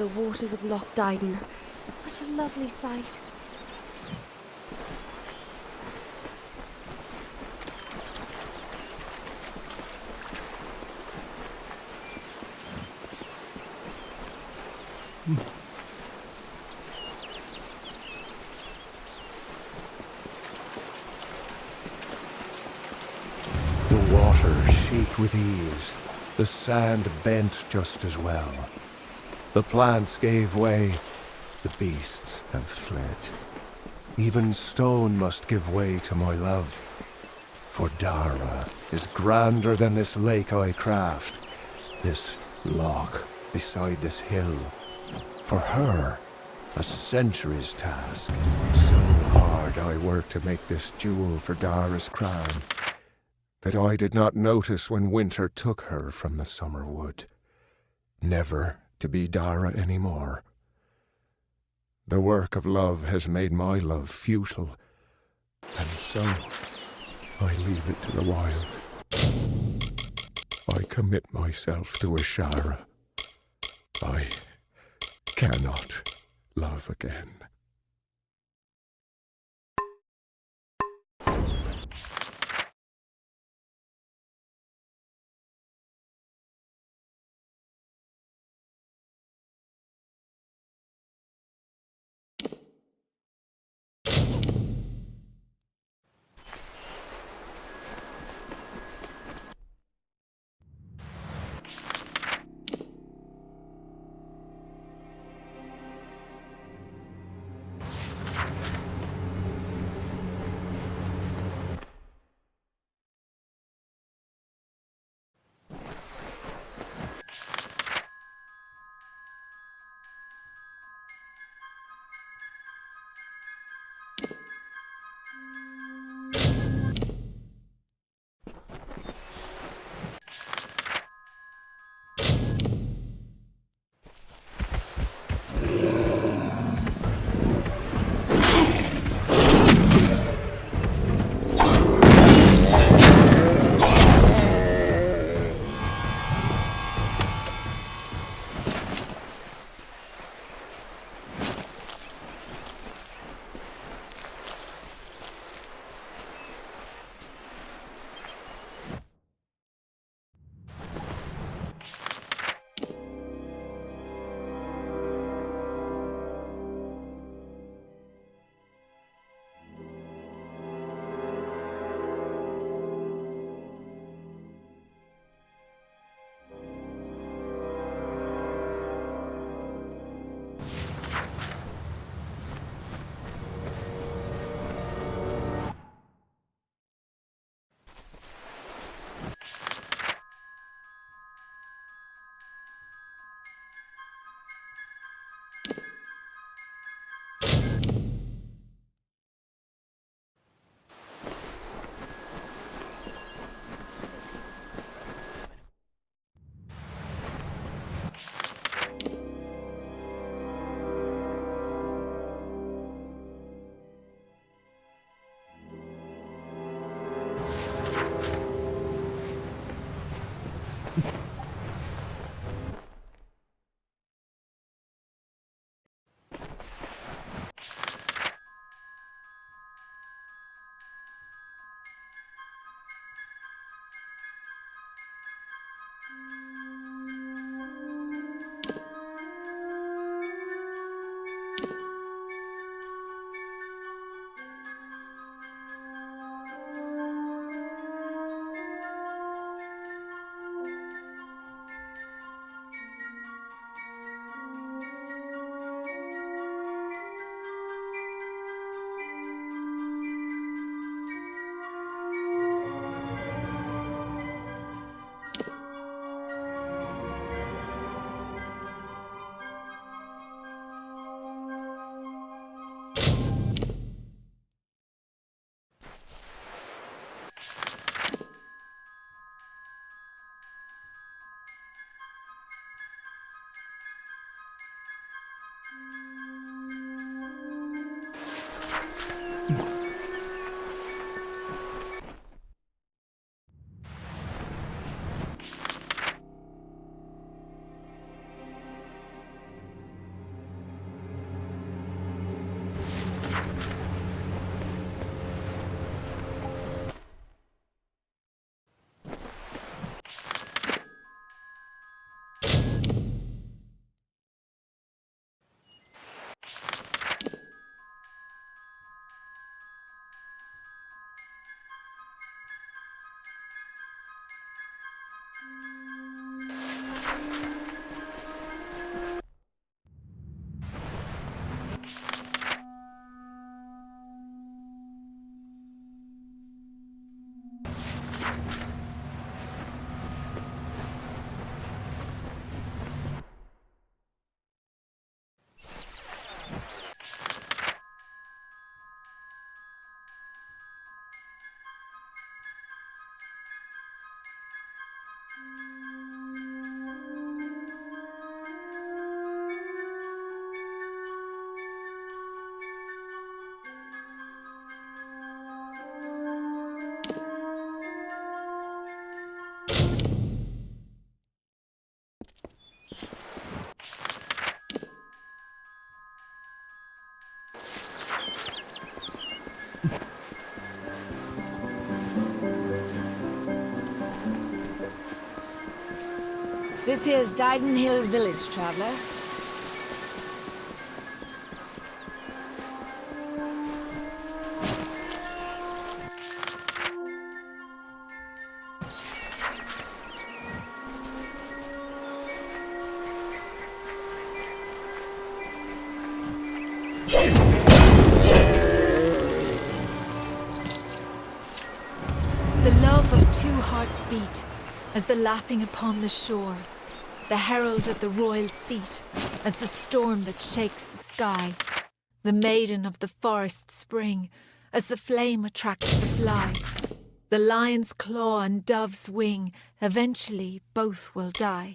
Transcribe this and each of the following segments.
the waters of Loch Dyden. Such a lovely sight. The water shaped with ease. The sand bent just as well. The plants gave way. The beasts have fled. Even stone must give way to my love. For Dara is grander than this lake I craft, this loch beside this hill. For her, a century's task. So hard I worked to make this jewel for Dara's crown, that I did not notice when winter took her from the summer wood, never to be Dara any more. The work of love has made my love futile, and so I leave it to the wild. I commit myself to Ashara. I cannot love again. This here's Dyden Hill Village, traveler. The love of two hearts beat as the lapping upon the shore, the herald of the royal seat as the storm that shakes the sky, the maiden of the forest spring as the flame attracts the fly, the lion's claw and dove's wing, eventually both will die.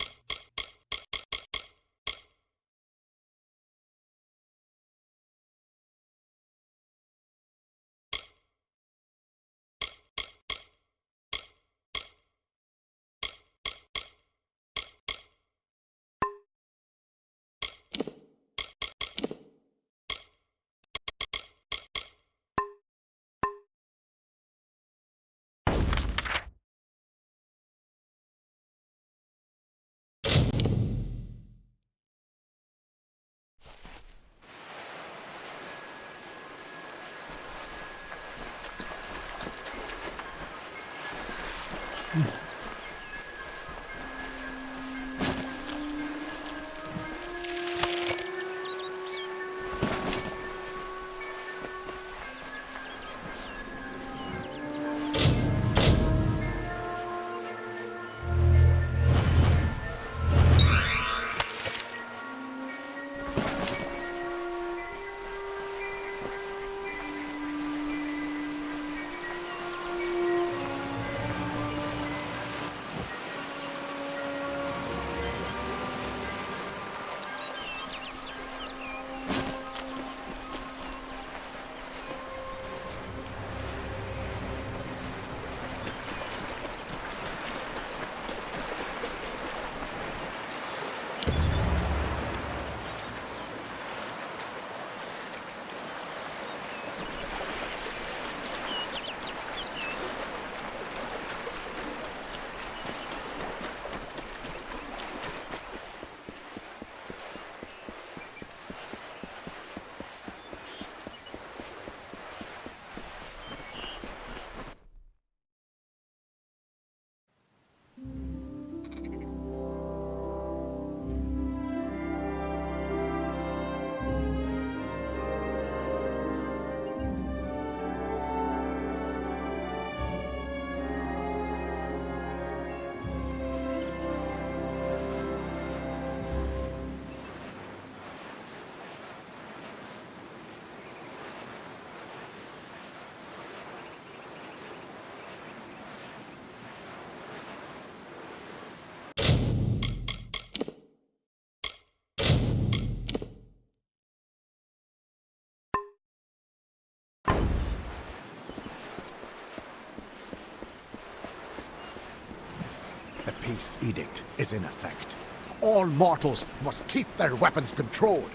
The peace edict is in effect. All mortals must keep their weapons controlled.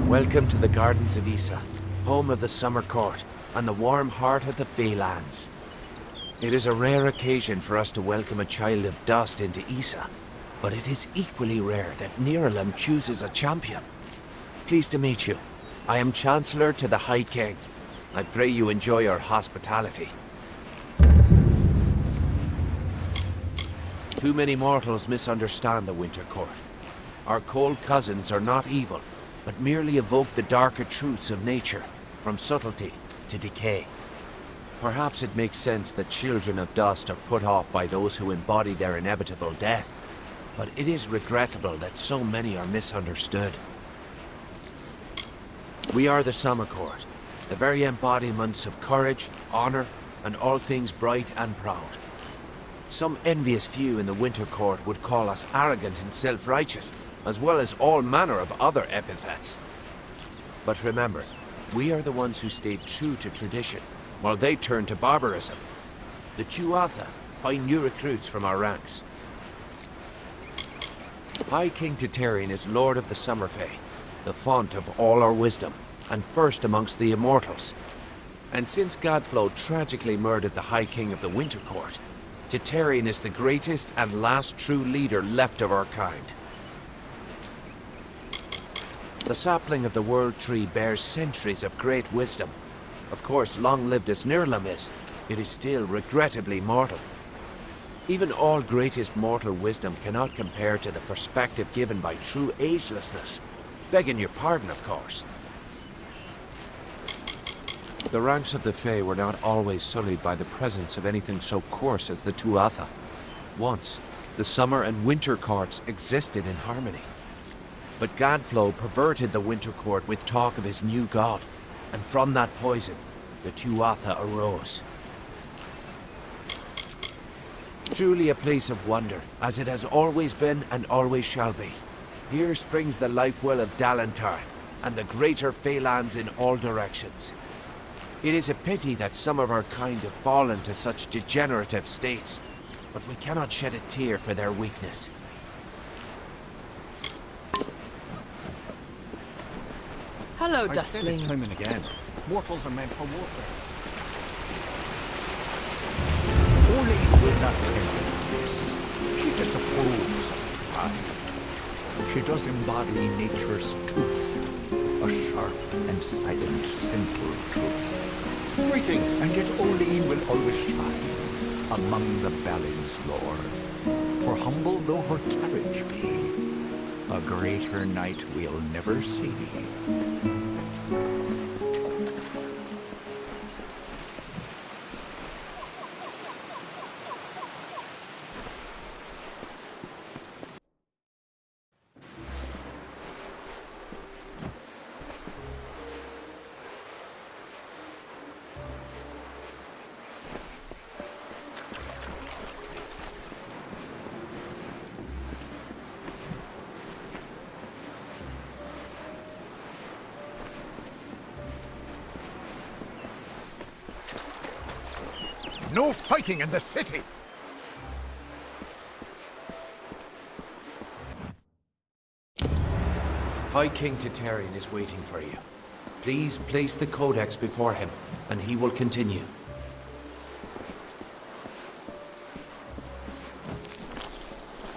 Welcome to the Gardens of Issa, home of the Summer Court, and the warm heart of the Feylands. It is a rare occasion for us to welcome a child of dust into Issa, but it is equally rare that Niralim chooses a champion. Pleased to meet you. I am Chancellor to the High King. I pray you enjoy our hospitality. Too many mortals misunderstand the Winter Court. Our cold cousins are not evil, but merely evoke the darker truths of nature, from subtlety to decay. Perhaps it makes sense that children of dust are put off by those who embody their inevitable death, but it is regrettable that so many are misunderstood. We are the Summer Court, the very embodiments of courage, honor, and all things bright and proud. Some envious few in the Winter Court would call us arrogant and self-righteous, as well as all manner of other epithets. But remember, we are the ones who stayed true to tradition, while they turned to barbarism. The Tuatha find new recruits from our ranks. High King Titarian is Lord of the Summerfey, the font of all our wisdom, and first amongst the immortals. And since Gadflow tragically murdered the High King of the Winter Court, Titarian is the greatest and last true leader left of our kind. The sapling of the World Tree bears centuries of great wisdom. Of course, long-lived as Nirlam is, it is still regrettably mortal. Even all greatest mortal wisdom cannot compare to the perspective given by true agelessness. Begging your pardon, of course. The ranks of the Fae were not always sullied by the presence of anything so coarse as the Tuatha. Once, the summer and winter courts existed in harmony. But Gadflow perverted the winter court with talk of his new god, and from that poison, the Tuatha arose. Truly a place of wonder, as it has always been and always shall be. Here springs the life well of Dalantarth, and the greater Phalanx in all directions. It is a pity that some of our kind have fallen to such degenerative states, but we cannot shed a tear for their weakness. Hello, I've said it Dustling. time and again. Mortals are meant for warfare. Orlean will not tolerate this. She disapproves of pride. She does embody nature's tooth, a sharp and silent, simple truth. Greetings, and yet Orlean will always shine among the ballads lore. For humble though her carriage be, a greater knight we'll never see. No fighting in the city! High King Titarian is waiting for you. Please place the codex before him, and he will continue.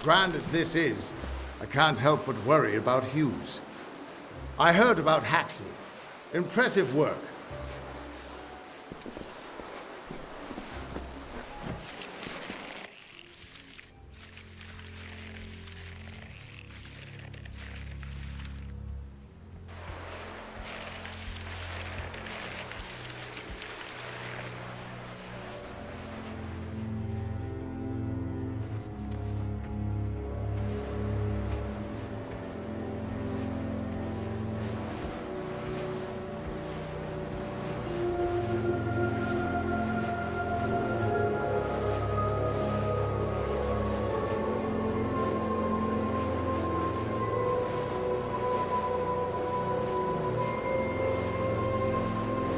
Grand as this is, I can't help but worry about Hughes. I heard about Haxley. Impressive work.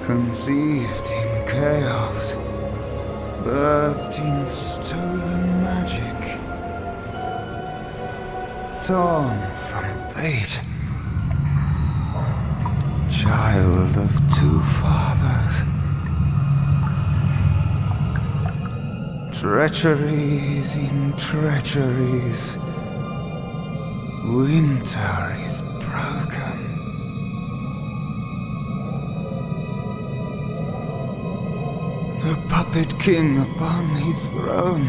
Conceived in chaos, birthed in stolen magic, torn from fate, child of two fathers. Treacheries in treacheries, winter is broken. A puppet king upon his throne,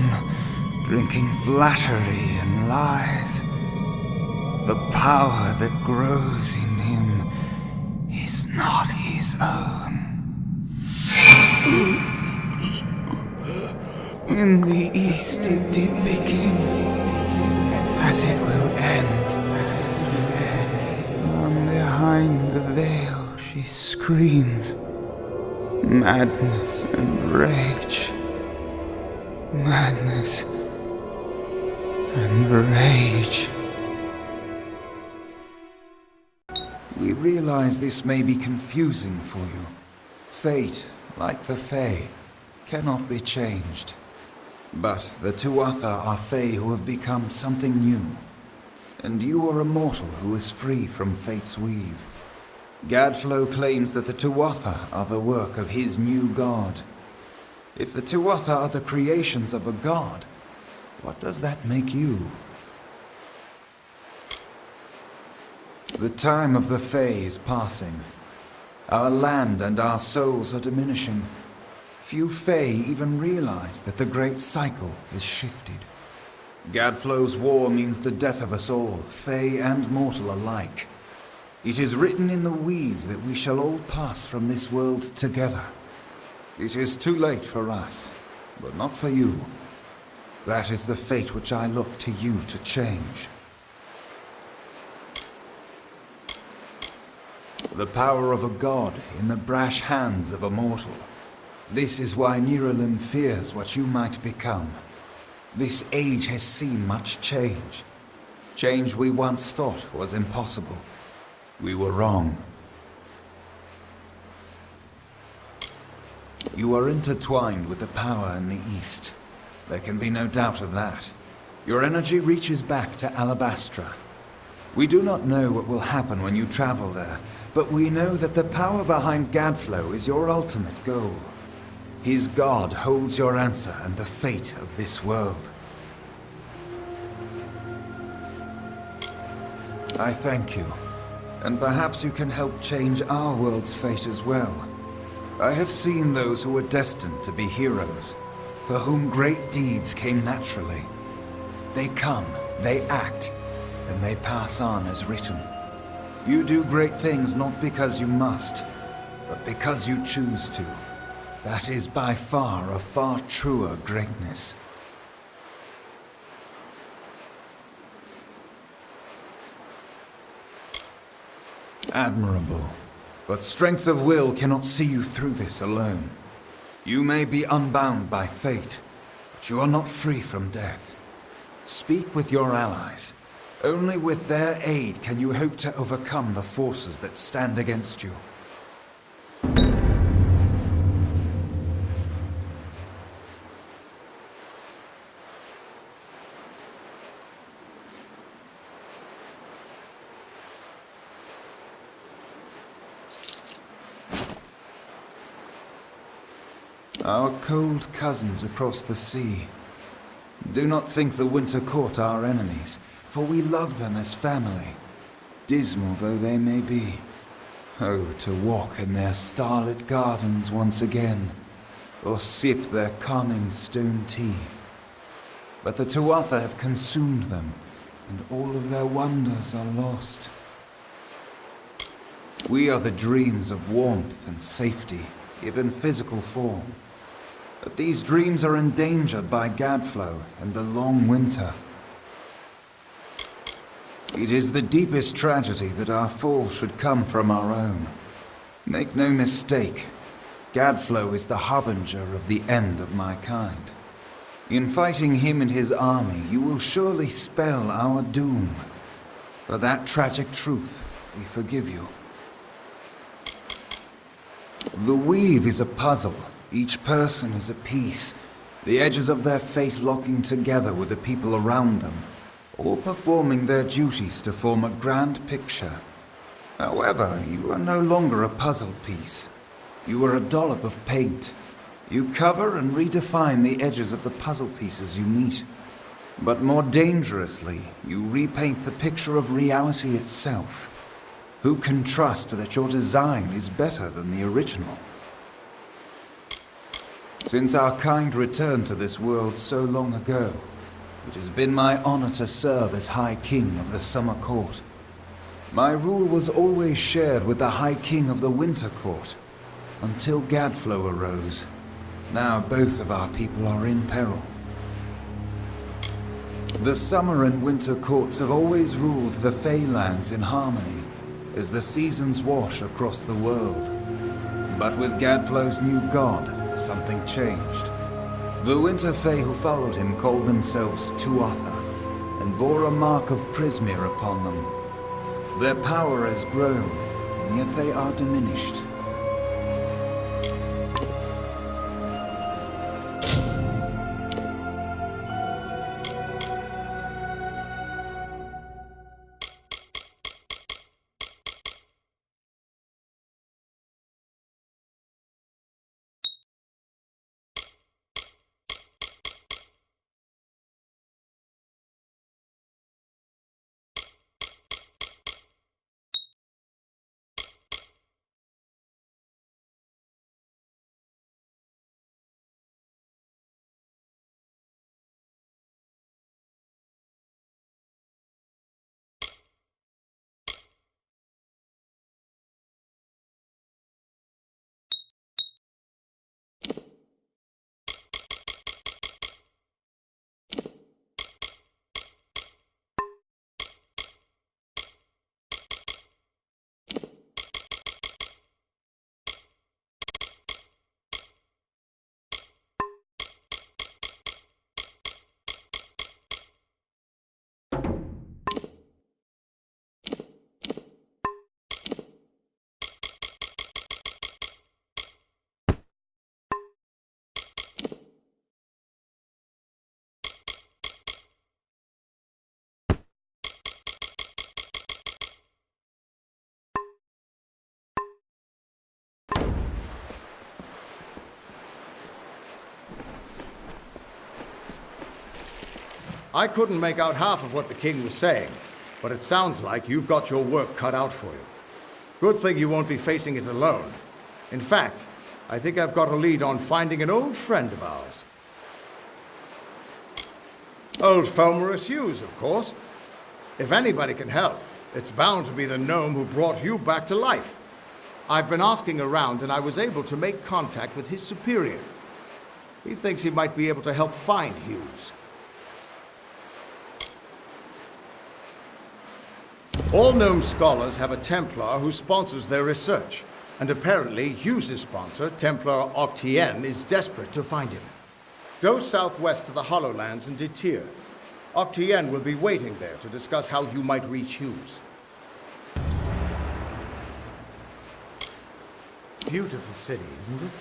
drinking flattery and lies. The power that grows in him is not his own. In the east it did begin, as it will end. From behind the veil she screams. Madness and rage. Madness and rage. We realize this may be confusing for you. Fate, like the Fae, cannot be changed. But the Tuatha are Fae who have become something new. And you are a mortal who is free from Fate's weave. Gadflow claims that the Tuatha are the work of his new god. If the Tuatha are the creations of a god, what does that make you? The time of the Fae is passing. Our land and our souls are diminishing. Few Fae even realize that the great cycle is shifted. Gadflow's war means the death of us all, Fae and mortal alike. It is written in the weave that we shall all pass from this world together. It is too late for us, but not for you. That is the fate which I look to you to change. The power of a god in the brash hands of a mortal. This is why Niralim fears what you might become. This age has seen much change. Change we once thought was impossible. We were wrong. You are intertwined with the power in the East. There can be no doubt of that. Your energy reaches back to Alabastra. We do not know what will happen when you travel there, but we know that the power behind Gadflow is your ultimate goal. His god holds your answer and the fate of this world. I thank you, and perhaps you can help change our world's fate as well. I have seen those who were destined to be heroes, for whom great deeds came naturally. They come, they act, and they pass on as written. You do great things not because you must, but because you choose to. That is by far a far truer greatness. Admirable. But strength of will cannot see you through this alone. You may be unbound by fate, but you are not free from death. Speak with your allies. Only with their aid can you hope to overcome the forces that stand against you. Our cold cousins across the sea. Do not think the Winter Court our enemies, for we love them as family, dismal though they may be. Oh, to walk in their starlit gardens once again, or sip their calming stone tea. But the Tuatha have consumed them, and all of their wonders are lost. We are the dreams of warmth and safety, given physical form. But these dreams are endangered by Gadflow and the long winter. It is the deepest tragedy that our fall should come from our own. Make no mistake, Gadflow is the harbinger of the end of my kind. In fighting him and his army, you will surely spell our doom. For that tragic truth, we forgive you. The weave is a puzzle. Each person is a piece, the edges of their fate locking together with the people around them, all performing their duties to form a grand picture. However, you are no longer a puzzle piece. You are a dollop of paint. You cover and redefine the edges of the puzzle pieces you meet. But more dangerously, you repaint the picture of reality itself. Who can trust that your design is better than the original? Since our kind returned to this world so long ago, it has been my honor to serve as High King of the Summer Court. My rule was always shared with the High King of the Winter Court, until Gadflow arose. Now both of our people are in peril. The Summer and Winter Courts have always ruled the Feylands in harmony, as the seasons wash across the world. But with Gadflow's new god, something changed. The Winter Fae who followed him called themselves Tuatha, and bore a mark of Prismere upon them. Their power has grown, and yet they are diminished. I couldn't make out half of what the king was saying, but it sounds like you've got your work cut out for you. Good thing you won't be facing it alone. In fact, I think I've got a lead on finding an old friend of ours. Old Fomorous Hughes, of course. If anybody can help, it's bound to be the gnome who brought you back to life. I've been asking around, and I was able to make contact with his superior. He thinks he might be able to help find Hughes. All gnome scholars have a Templar who sponsors their research, and apparently Hughes' sponsor, Templar Octien, is desperate to find him. Go southwest to the Hollowlands and Detir. Octien will be waiting there to discuss how you might reach Hughes. Beautiful city, isn't it?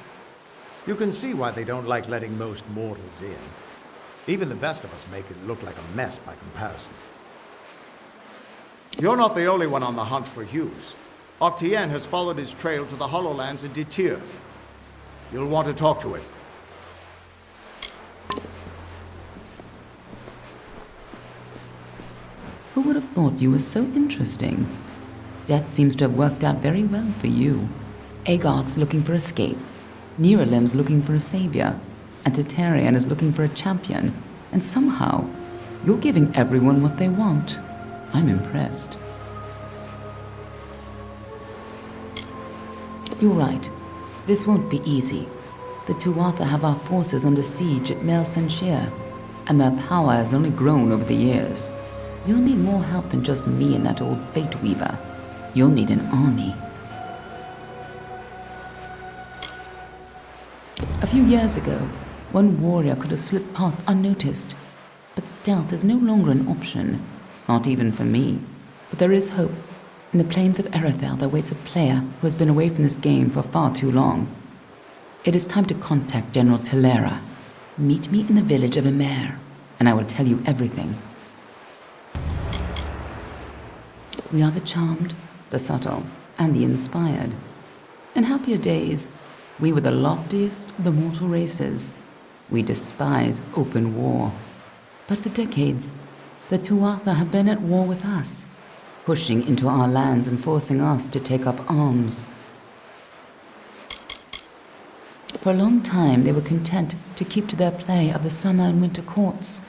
You can see why they don't like letting most mortals in. Even the best of us make it look like a mess by comparison. You're not the only one on the hunt for Hughes. Octien has followed his trail to the Hollowlands in Detir. You'll want to talk to him. Who would have thought you were so interesting? Death seems to have worked out very well for you. Agarth's looking for escape. Neuralim's looking for a savior. And Titarian is looking for a champion. And somehow, you're giving everyone what they want. I'm impressed. You're right. This won't be easy. The Tuatha have our forces under siege at Mel Senshir, and their power has only grown over the years. You'll need more help than just me and that old Fate Weaver. You'll need an army. A few years ago, one warrior could have slipped past unnoticed, but stealth is no longer an option. Not even for me. But there is hope. In the plains of Erethel there waits a player who has been away from this game for far too long. It is time to contact General Telera. Meet me in the village of Emer, and I will tell you everything. We are the charmed, the subtle, and the inspired. In happier days, we were the loftiest of the mortal races. We despise open war. But for decades, the Tuatha have been at war with us, pushing into our lands and forcing us to take up arms. For a long time, they were content to keep to their play of the summer and winter courts.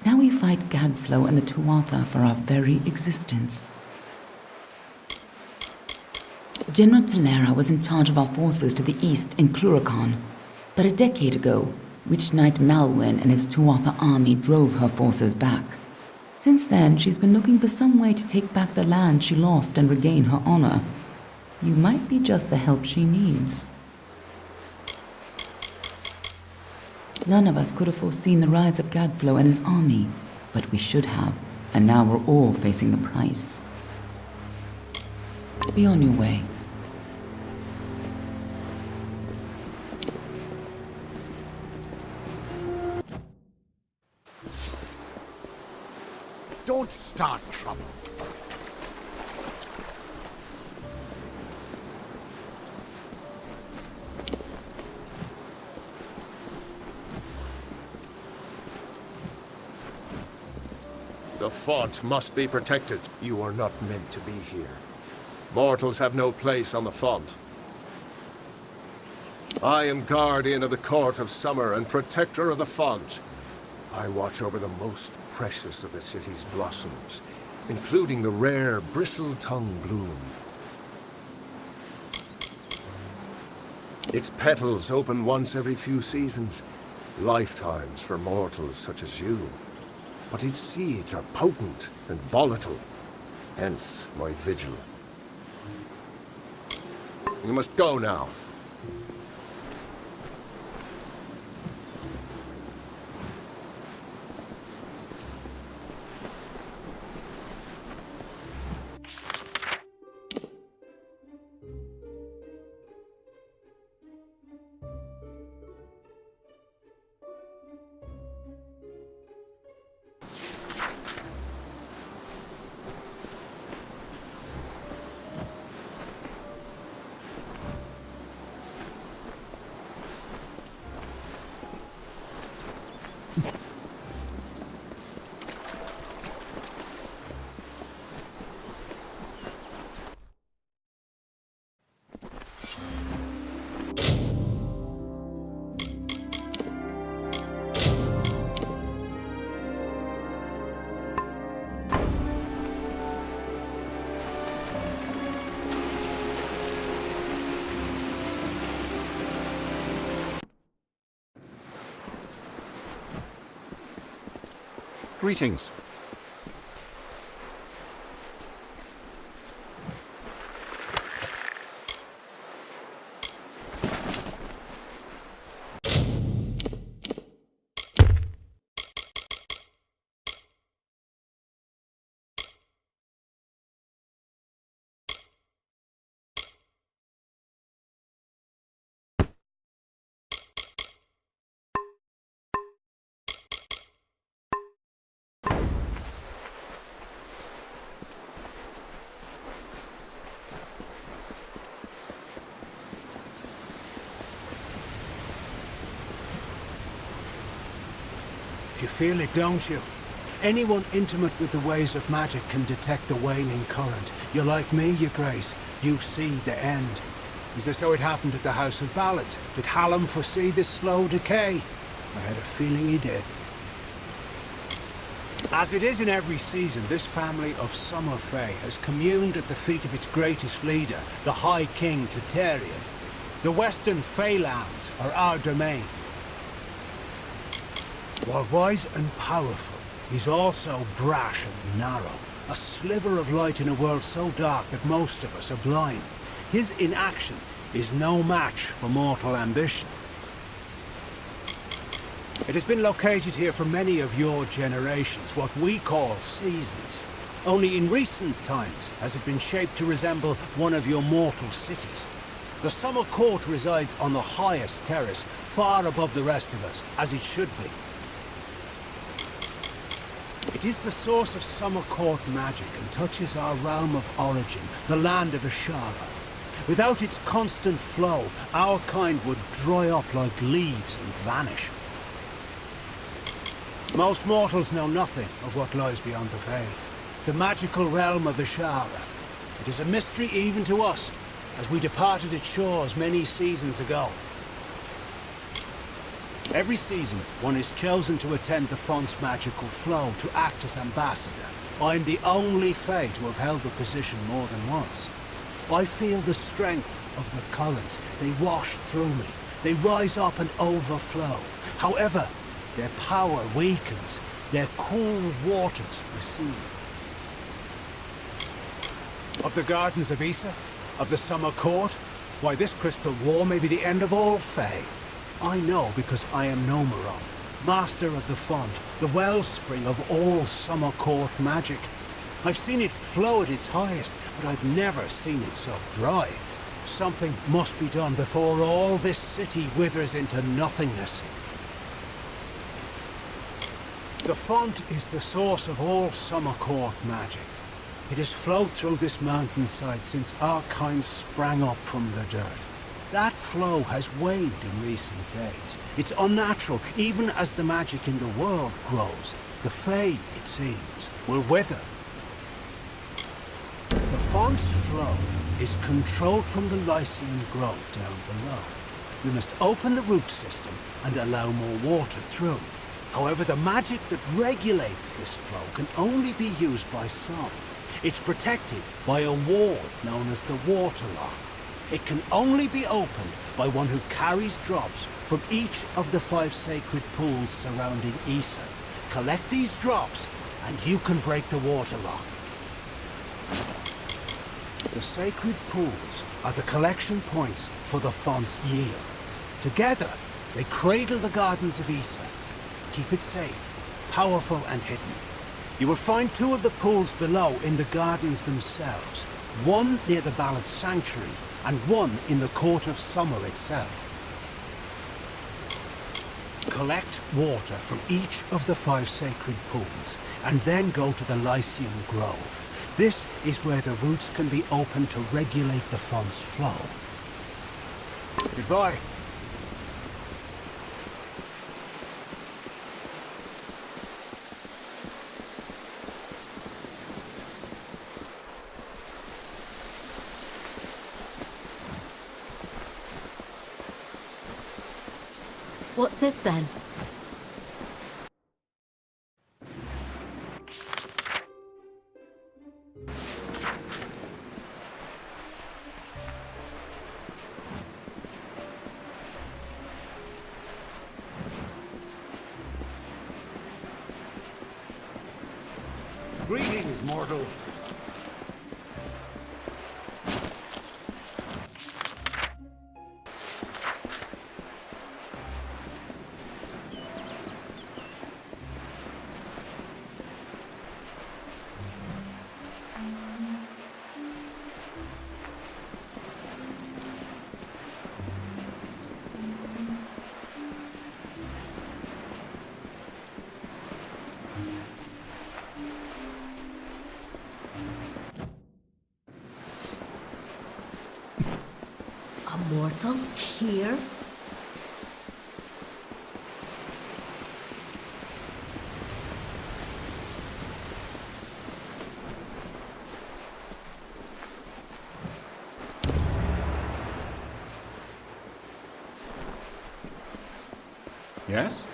Now we fight Gadflow and the Tuatha for our very existence. General Telera was in charge of our forces to the east in Cluracan, but a decade ago, Witch Knight Malwyn and his Tuatha army drove her forces back. Since then, she's been looking for some way to take back the land she lost and regain her honor. You might be just the help she needs. None of us could have foreseen the rise of Gadflow and his army, but we should have, and now we're all facing the price. Be on your way. Don't start trouble. The font must be protected. You are not meant to be here. Mortals have no place on the font. I am guardian of the Court of Summer and protector of the font. I watch over the most precious of the city's blossoms, including the rare bristle-tongue bloom. Its petals open once every few seasons, lifetimes for mortals such as you. But its seeds are potent and volatile, hence my vigil. You must go now. Greetings. You feel it, don't you? Anyone intimate with the ways of magic can detect the waning current. You're like me, your grace. You see the end. Is this how it happened at the House of Ballads? Did Hallam foresee this slow decay? I had a feeling he did. As it is in every season, this family of Summer Fae has communed at the feet of its greatest leader, the High King Tatarian. The Western Feylands are our domain. While wise and powerful, he's also brash and narrow. A sliver of light in a world so dark that most of us are blind. His inaction is no match for mortal ambition. It has been located here for many of your generations, what we call seasons. Only in recent times has it been shaped to resemble one of your mortal cities. The Summer Court resides on the highest terrace, far above the rest of us, as it should be. It is the source of Summer Court magic and touches our realm of origin, the land of Ashara. Without its constant flow, our kind would dry up like leaves and vanish. Most mortals know nothing of what lies beyond the veil. The magical realm of Ashara. It is a mystery even to us, as we departed its shores many seasons ago. Every season, one is chosen to attend the font's magical flow, to act as ambassador. I'm the only Fae to have held the position more than once. I feel the strength of the currents. They wash through me. They rise up and overflow. However, their power weakens. Their cool waters recede. Of the gardens of Issa? Of the Summer Court? Why, this crystal war may be the end of all Fae. I know because I am Nomeron, master of the font, the wellspring of all Summer Court magic. I've seen it flow at its highest, but I've never seen it so dry. Something must be done before all this city withers into nothingness. The font is the source of all Summer Court magic. It has flowed through this mountainside since our kind sprang up from the dirt. That flow has waned in recent days. It's unnatural, even as the magic in the world grows. The Fae, it seems, will wither. The font's flow is controlled from the Lycian grove down below. We must open the root system and allow more water through. However, the magic that regulates this flow can only be used by some. It's protected by a ward known as the Waterlock. It can only be opened by one who carries drops from each of the 5 sacred pools surrounding Issa. Collect these drops, and you can break the waterlock. The sacred pools are the collection points for the font's yield. Together, they cradle the gardens of Issa. Keep it safe, powerful and hidden. You will find 2 of the pools below in the gardens themselves. One near the Ballad Sanctuary, and one in the Court of Summer itself. Collect water from each of the 5 sacred pools, and then go to the Lycian Grove. This is where the roots can be opened to regulate the font's flow. Goodbye. What's this then? Greetings, mortal. A mortal here? Yes?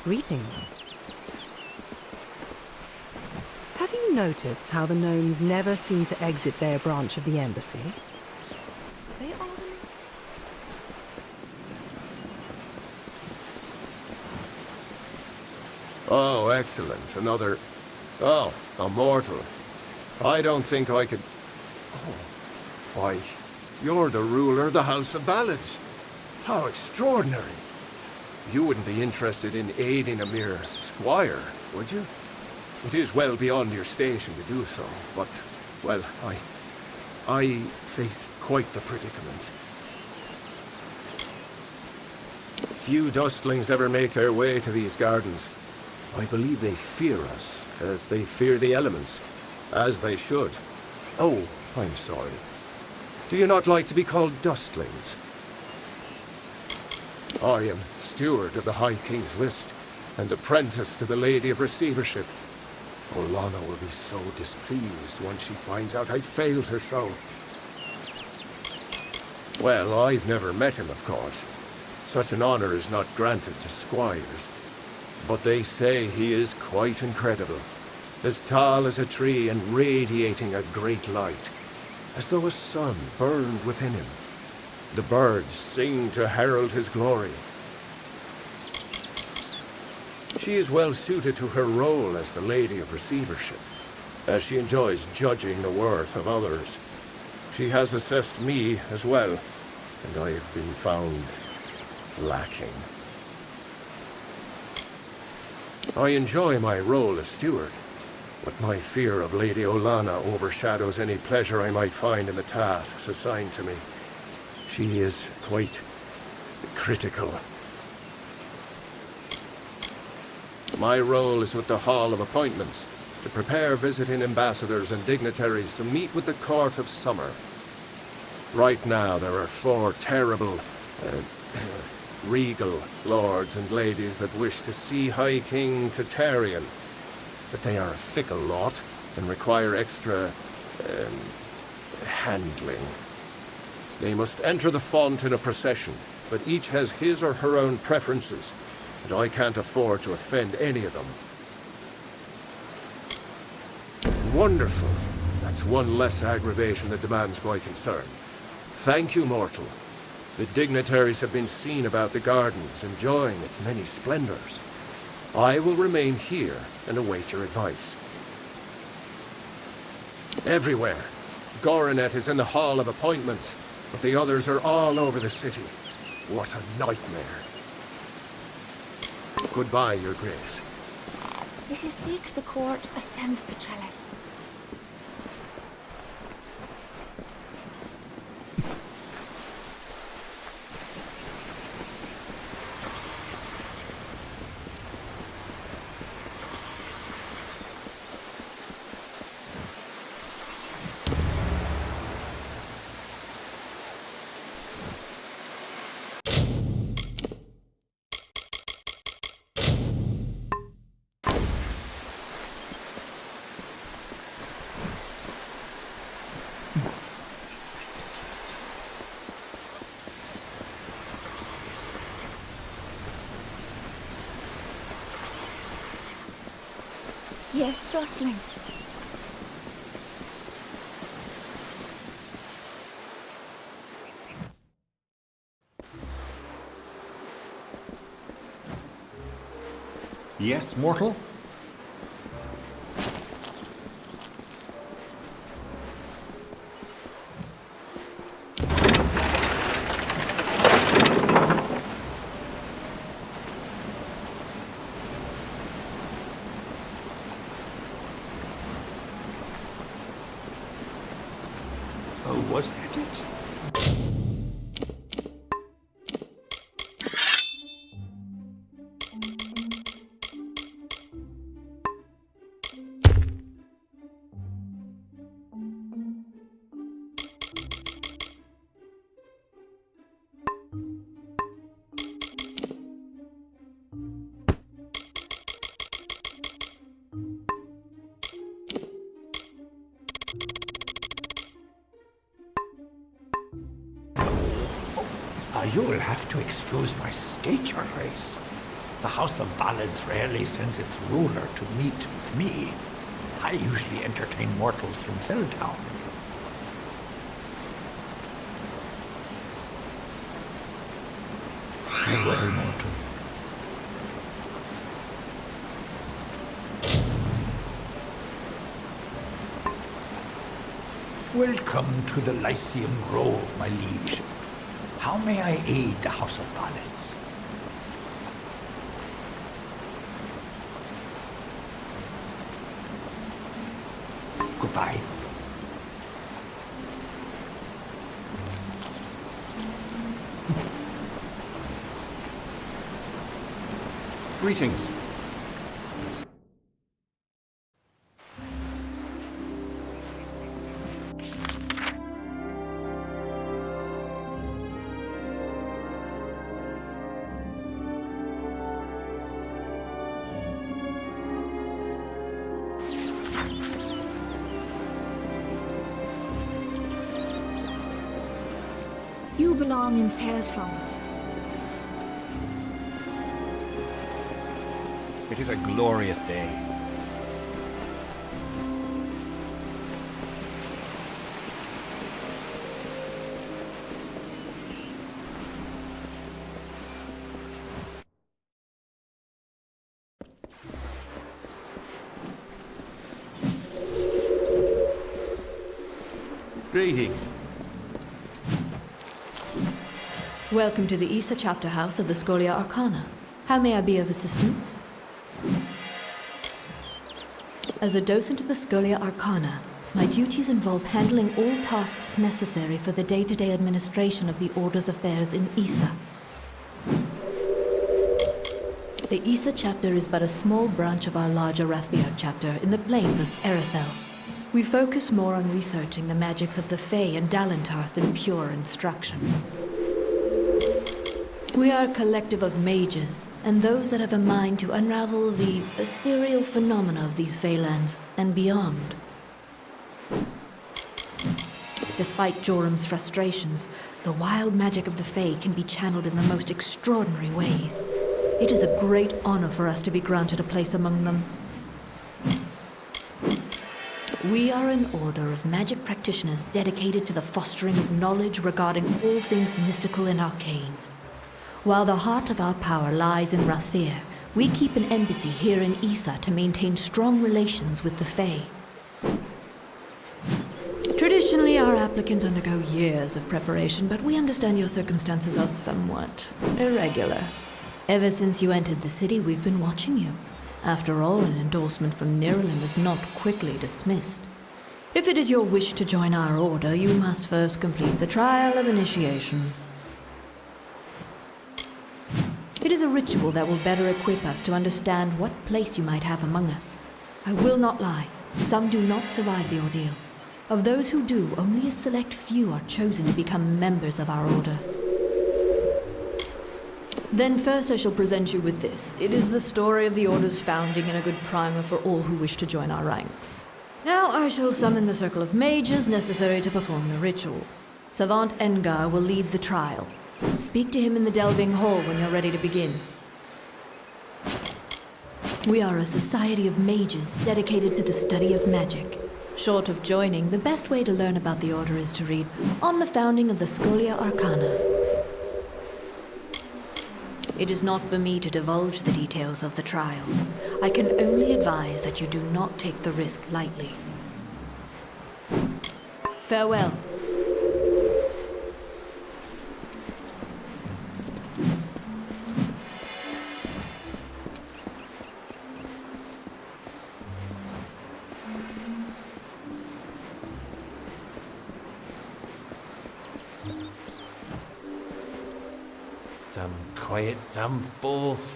Greetings. Have you noticed how the gnomes never seem to exit their branch of the embassy? They are... Oh, excellent. Another... Oh, a mortal. I don't think I could... Oh. Why, you're the ruler of the House of Ballads. How extraordinary. You wouldn't be interested in aiding a mere squire, would you? It is well beyond your station to do so, but, well, I face quite the predicament. Few dustlings ever make their way to these gardens. I believe they fear us, as they fear the elements, as they should. Oh, I'm sorry. Do you not like to be called dustlings? I am steward of the High King's List, and apprentice to the Lady of Receivership. Olana will be so displeased once she finds out I failed her so. Well, I've never met him, of course. Such an honor is not granted to squires. But they say he is quite incredible. As tall as a tree and radiating a great light, as though a sun burned within him. The birds sing to herald his glory. She is well suited to her role as the Lady of Receivership, as she enjoys judging the worth of others. She has assessed me as well, and I have been found lacking. I enjoy my role as steward, but my fear of Lady Olana overshadows any pleasure I might find in the tasks assigned to me. She is quite critical. My role is with the Hall of Appointments, to prepare visiting ambassadors and dignitaries to meet with the Court of Summer. Right now there are 4 terrible, regal lords and ladies that wish to see High King Tatarian, but they are a fickle lot and require extra, handling. They must enter the font in a procession, but each has his or her own preferences, and I can't afford to offend any of them. Wonderful. That's one less aggravation that demands my concern. Thank you, mortal. The dignitaries have been seen about the gardens, enjoying its many splendors. I will remain here and await your advice. Everywhere. Goronet is in the Hall of Appointments, but the others are all over the city. What a nightmare. Goodbye, Your Grace. If you seek the court, ascend the trellis. Yes, Dostling. Yes, mortal? Oh, was that it? You'll have to excuse my state, Your Grace. The House of Ballads rarely sends its ruler to meet with me. I usually entertain mortals from Felltown. Farewell, mortal. Welcome to the Lyceum Grove, my liege. How may I aid the House of Ballads? Goodbye. Greetings. You belong in Felltown. It is a glorious day. Greetings. Welcome to the Issa Chapter House of the Scholia Arcana. How may I be of assistance? As a docent of the Scholia Arcana, my duties involve handling all tasks necessary for the day-to-day administration of the Order's affairs in Issa. The Issa chapter is but a small branch of our larger Rathir chapter in the plains of Erethel. We focus more on researching the magics of the Fae and Dalentarth than pure instruction. We are a collective of mages, and those that have a mind to unravel the ethereal phenomena of these Feylands and beyond. Despite Jorum's frustrations, the wild magic of the Fae can be channeled in the most extraordinary ways. It is a great honor for us to be granted a place among them. We are an order of magic practitioners dedicated to the fostering of knowledge regarding all things mystical and arcane. While the heart of our power lies in Rathir, We keep an embassy here in Issa to maintain strong relations with the Fae. Traditionally, our applicants undergo years of preparation, but we understand your circumstances are somewhat irregular. Ever since you entered the city, we've been watching you. After all, an endorsement from Niralim is not quickly dismissed. If it is your wish to join our order, you must first complete the trial of initiation. It is a ritual that will better equip us to understand what place you might have among us. I will not lie, some do not survive the ordeal. Of those who do, only a select few are chosen to become members of our order. Then first I shall present you with this. It is the story of the Order's founding and a good primer for all who wish to join our ranks. Now I shall summon the circle of mages necessary to perform the ritual. Savant Engar will lead the trial. Speak to him in the Delving Hall when you're ready to begin. We are a society of mages dedicated to the study of magic. Short of joining, the best way to learn about the Order is to read On the Founding of the Scholia Arcana. It is not for me to divulge the details of the trial. I can only advise that you do not take the risk lightly. Farewell. Damn quiet, damn fools.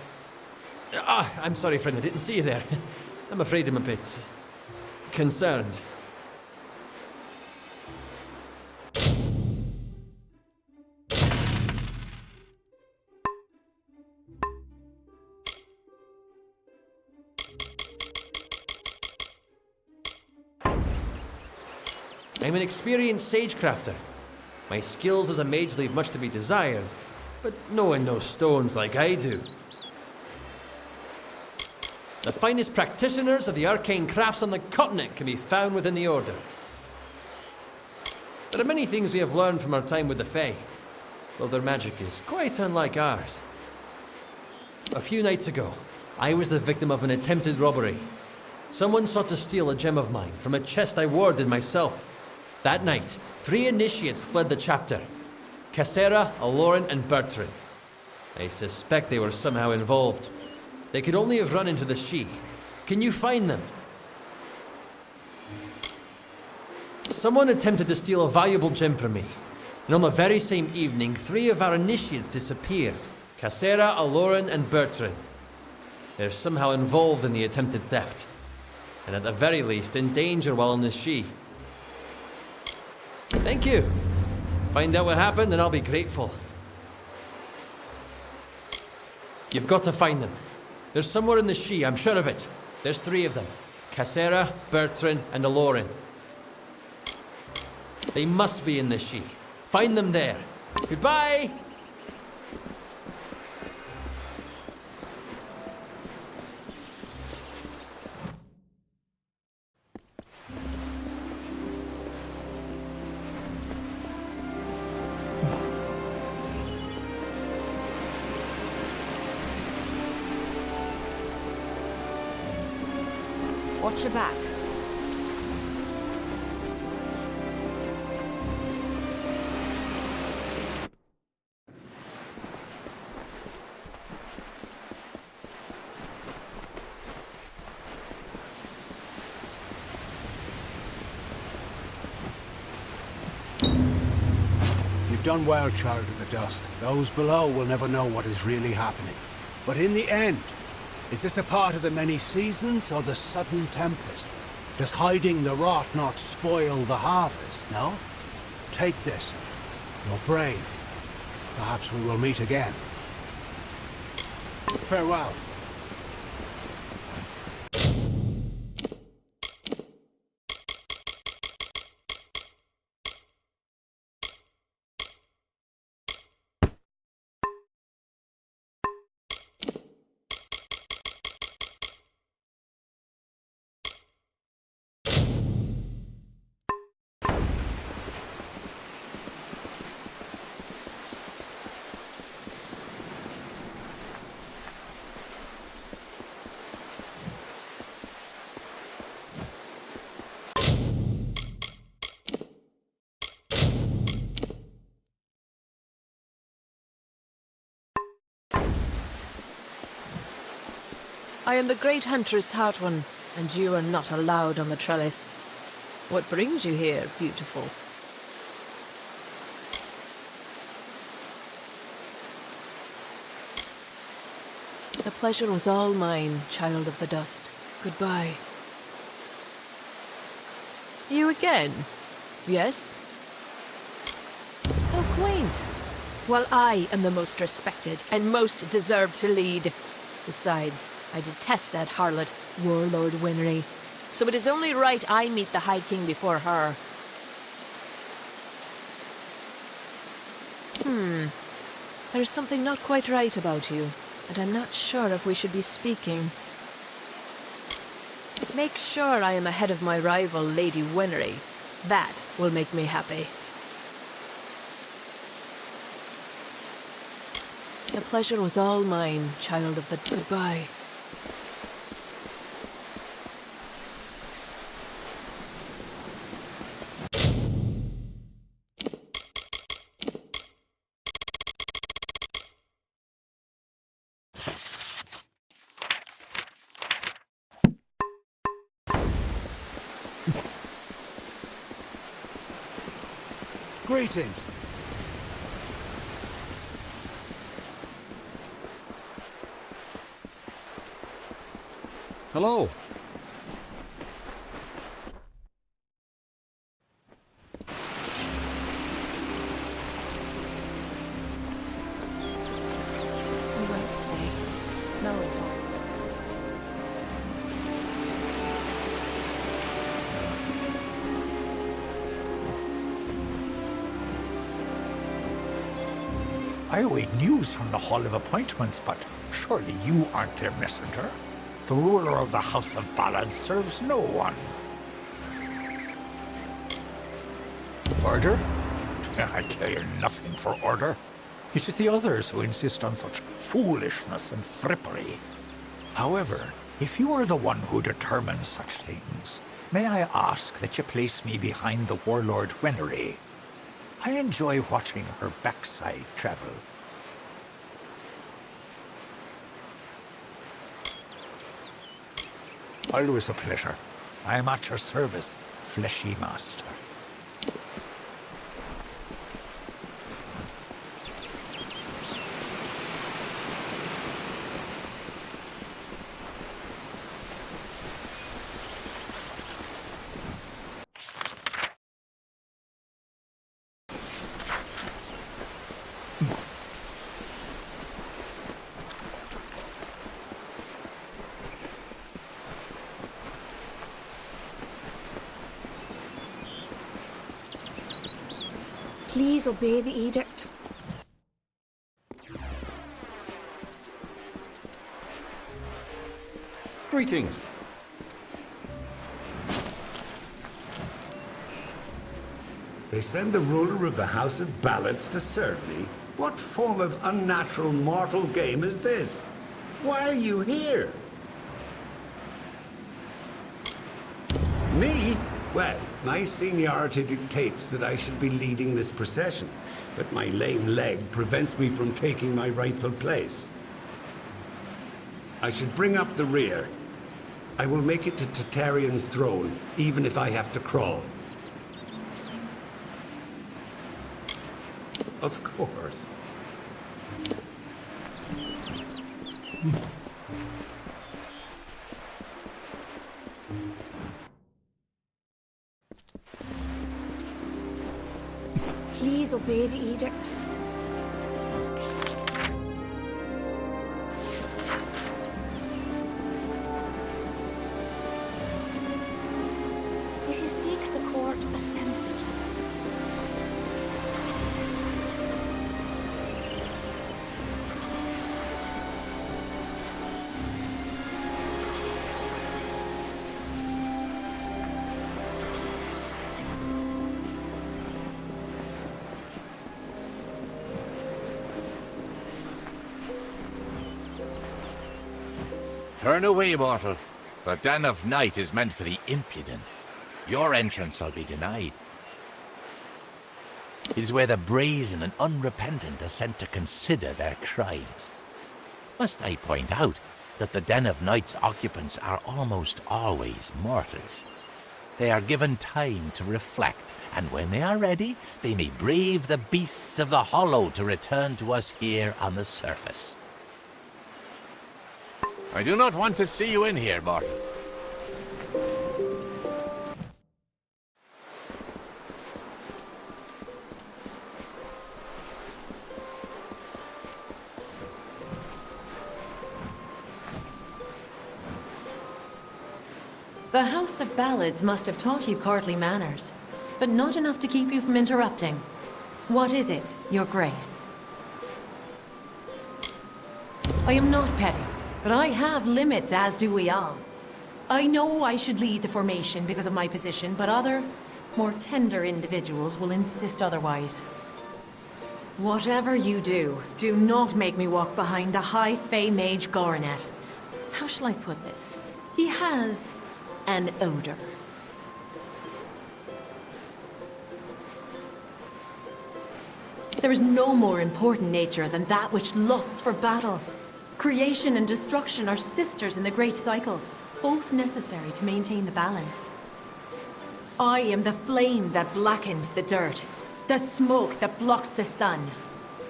I'm sorry, friend, I didn't see you there. I'm afraid I'm a bit concerned. I'm an experienced sagecrafter. My skills as a mage leave much to be desired, but no one knows stones like I do. The finest practitioners of the arcane crafts on the continent can be found within the Order. There are many things we have learned from our time with the Fae, though their magic is quite unlike ours. A few nights ago, I was the victim of an attempted robbery. Someone sought to steal a gem of mine from a chest I warded myself. That night, 3 initiates fled the chapter. Cassera, Aloran, and Bertrand. I suspect they were somehow involved. They could only have run into the She. Can you find them? Someone attempted to steal a valuable gem from me, and on the very same evening, 3 of our initiates disappeared. Cassera, Aloran, and Bertrand. They're somehow involved in the attempted theft, and at the very least, in danger while on the She. Thank you. Find out what happened and I'll be grateful. You've got to find them. They're somewhere in the She, I'm sure of it. There's 3 of them. Cassera, Bertrand, and Aloran. They must be in the She. Find them there. Goodbye! Watch your back. You've done well, Child of the Dust. Those below will never know what is really happening. But in the end, is this a part of the many seasons or the sudden tempest? Does hiding the rot not spoil the harvest, no? Take this. You're brave. Perhaps we will meet again. Farewell. I am the great huntress Hartwan, and you are not allowed on the trellis. What brings you here, beautiful? The pleasure was all mine, child of the dust. Goodbye. You again? Yes? How quaint. Well, I am the most respected and most deserved to lead. Besides, I detest that harlot, Warlord Winry. So it is only right I meet the High King before her. There's something not quite right about you, and I'm not sure if we should be speaking. Make sure I am ahead of my rival, Lady Winry. That will make me happy. The pleasure was all mine, child of the... Goodbye. Greetings. Hello. We won't stay. No one does. I await news from the Hall of Appointments, but surely you aren't their messenger. The ruler of the House of Ballad serves no one. Order? I care nothing for order. It is the others who insist on such foolishness and frippery. However, if you are the one who determines such things, may I ask that you place me behind the Warlord Winry? I enjoy watching her backside travel. Always a pleasure. I am at your service, fleshy master. Please obey the edict. Greetings. They send the ruler of the House of Ballads to serve me? What form of unnatural mortal game is this? Why are you here? Me? Well, my seniority dictates that I should be leading this procession, but my lame leg prevents me from taking my rightful place. I should bring up the rear. I will make it to Tartarean's throne, even if I have to crawl. Of course. Please obey the edict. If you seek the court, ascend the cliff. Turn away, mortal. The den of night is meant for the impudent. Your entrance shall be denied. It is where the brazen and unrepentant are sent to consider their crimes. Must I point out that the Den of Night's occupants are almost always mortals. They are given time to reflect, and when they are ready, they may brave the beasts of the Hollow to return to us here on the surface. I do not want to see you in here, mortal. The House of Ballads must have taught you courtly manners, but not enough to keep you from interrupting. What is it, Your Grace? I am not petty, but I have limits, as do we all. I know I should lead the formation because of my position, but other, more tender individuals will insist otherwise. Whatever you do, do not make me walk behind the High Fae Mage Goronet. How shall I put this? He has an odor. There is no more important nature than that which lusts for battle. Creation and destruction are sisters in the great cycle, both necessary to maintain the balance. I am the flame that blackens the dirt, the smoke that blocks the sun.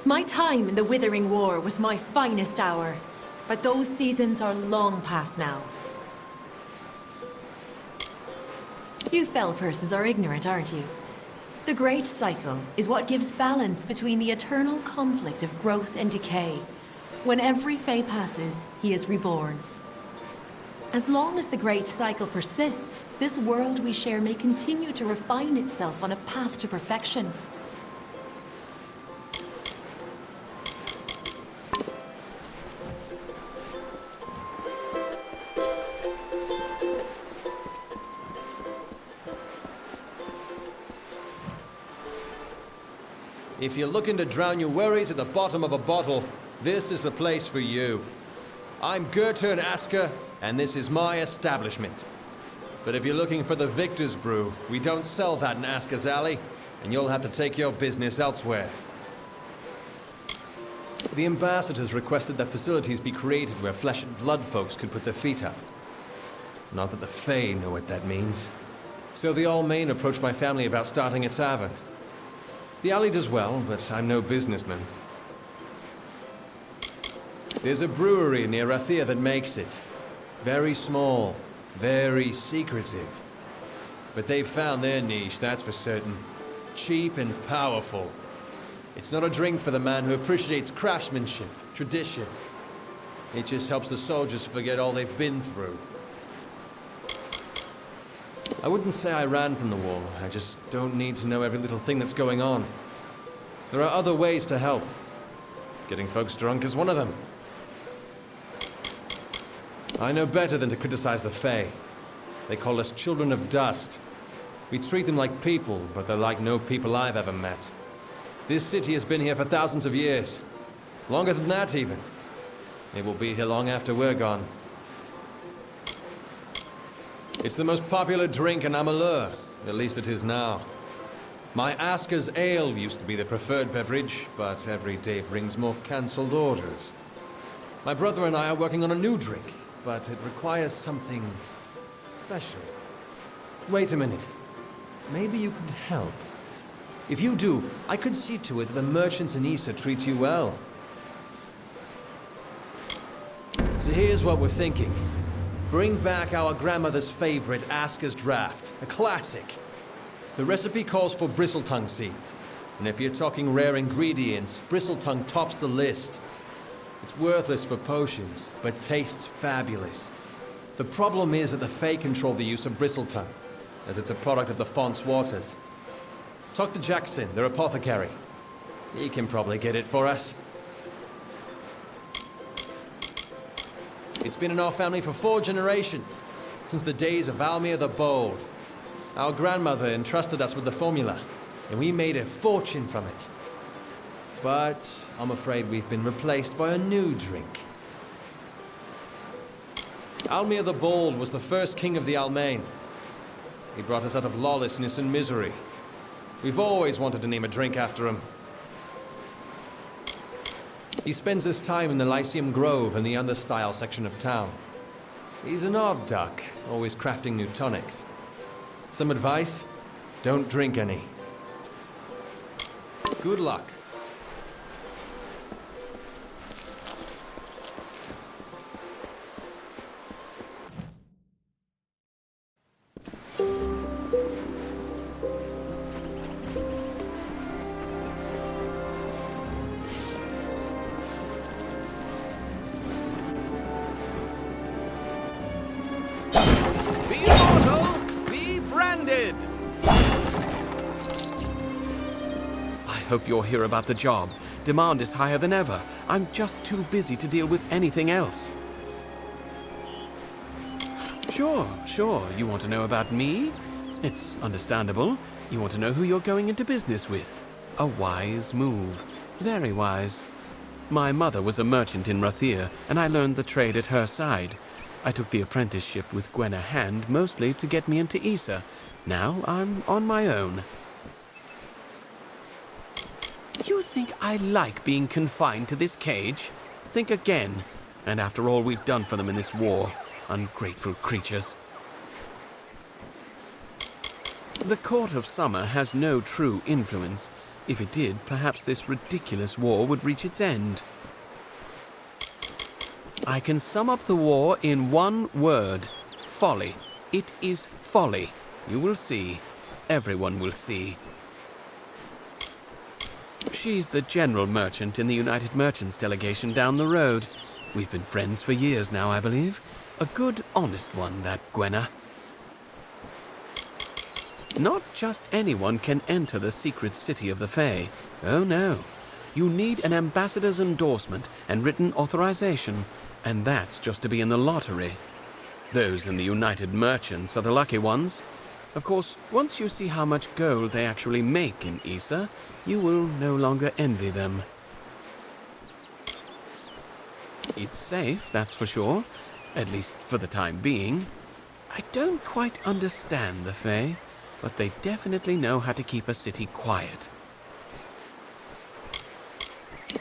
My time in the Withering War was my finest hour, but those seasons are long past now. You fell persons are ignorant, aren't you? The Great Cycle is what gives balance between the eternal conflict of growth and decay. When every Fae passes, he is reborn. As long as the Great Cycle persists, this world we share may continue to refine itself on a path to perfection. If you're looking to drown your worries at the bottom of a bottle, this is the place for you. I'm Gertrude Asker, and this is my establishment. But if you're looking for the Victor's Brew, we don't sell that in Asker's Alley, and you'll have to take your business elsewhere. The ambassadors requested that facilities be created where flesh and blood folks could put their feet up. Not that the Fae know what that means. So the Allmain approached my family about starting a tavern. The alley does well, but I'm no businessman. There's a brewery near Rathia that makes it. Very small, very secretive. But they've found their niche, that's for certain. Cheap and powerful. It's not a drink for the man who appreciates craftsmanship, tradition. It just helps the soldiers forget all they've been through. I wouldn't say I ran from the war. I just don't need to know every little thing that's going on. There are other ways to help. Getting folks drunk is one of them. I know better than to criticize the Fae. They call us children of dust. We treat them like people, but they're like no people I've ever met. This city has been here for thousands of years. Longer than that, even. It will be here long after we're gone. It's the most popular drink in Amalur. At least it is now. My Asker's Ale used to be the preferred beverage, but every day brings more cancelled orders. My brother and I are working on a new drink, but it requires something special. Wait a minute. Maybe you could help. If you do, I could see to it that the merchants in Issa treat you well. So here's what we're thinking. Bring back our grandmother's favorite, Asker's Draft, a classic. The recipe calls for bristletongue seeds, and if you're talking rare ingredients, bristletongue tops the list. It's worthless for potions, but tastes fabulous. The problem is that the Fae control the use of bristletongue, as it's a product of the Font's waters. Talk to Jackson, their apothecary. He can probably get it for us. It's been in our family for 4 generations, since the days of Almir the Bold. Our grandmother entrusted us with the formula, and we made a fortune from it. But I'm afraid we've been replaced by a new drink. Almir the Bold was the first king of the Almain. He brought us out of lawlessness and misery. We've always wanted to name a drink after him. He spends his time in the Lyceum Grove and the Understyle section of town. He's an odd duck, always crafting new tonics. Some advice? Don't drink any. Good luck. Be immortal! Be branded! I hope you'll hear about the job. Demand is higher than ever. I'm just too busy to deal with anything else. Sure. You want to know about me? It's understandable. You want to know who you're going into business with. A wise move. Very wise. My mother was a merchant in Rathir, and I learned the trade at her side. I took the apprenticeship with Gwenna Hand mostly to get me into Issa. Now I'm on my own. You think I like being confined to this cage? Think again. And after all we've done for them in this war, ungrateful creatures. The Court of Summer has no true influence. If it did, perhaps this ridiculous war would reach its end. I can sum up the war in one word. Folly. It is folly. You will see. Everyone will see. She's the general merchant in the United Merchants delegation down the road. We've been friends for years now, I believe. A good, honest one, that Gwenna. Not just anyone can enter the secret city of the Fae. Oh no. You need an ambassador's endorsement and written authorization, and that's just to be in the lottery. Those in the United Merchants are the lucky ones. Of course, once you see how much gold they actually make in Issa, you will no longer envy them. It's safe, that's for sure. At least for the time being. I don't quite understand the Fae, but they definitely know how to keep a city quiet.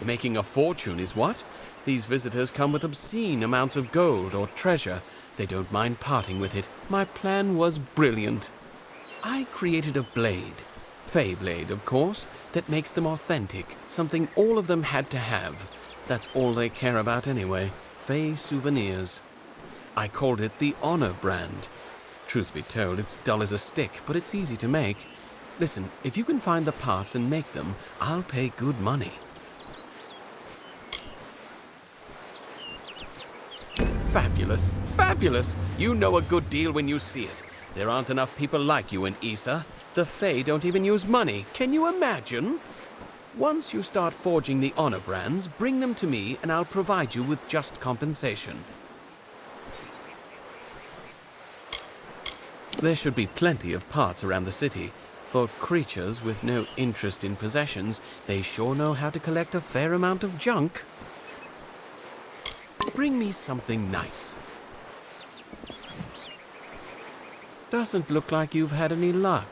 Making a fortune is what? These visitors come with obscene amounts of gold or treasure. They don't mind parting with it. My plan was brilliant. I created a blade. Fae blade, of course, that makes them authentic. Something all of them had to have. That's all they care about anyway. Fae souvenirs. I called it the Honor brand. Truth be told, it's dull as a stick, but it's easy to make. Listen, if you can find the parts and make them, I'll pay good money. Fabulous, fabulous! You know a good deal when you see it. There aren't enough people like you in Issa. The Fae don't even use money. Can you imagine? Once you start forging the Honor brands, bring them to me and I'll provide you with just compensation. There should be plenty of parts around the city. For creatures with no interest in possessions, they sure know how to collect a fair amount of junk. Bring me something nice. Doesn't look like you've had any luck.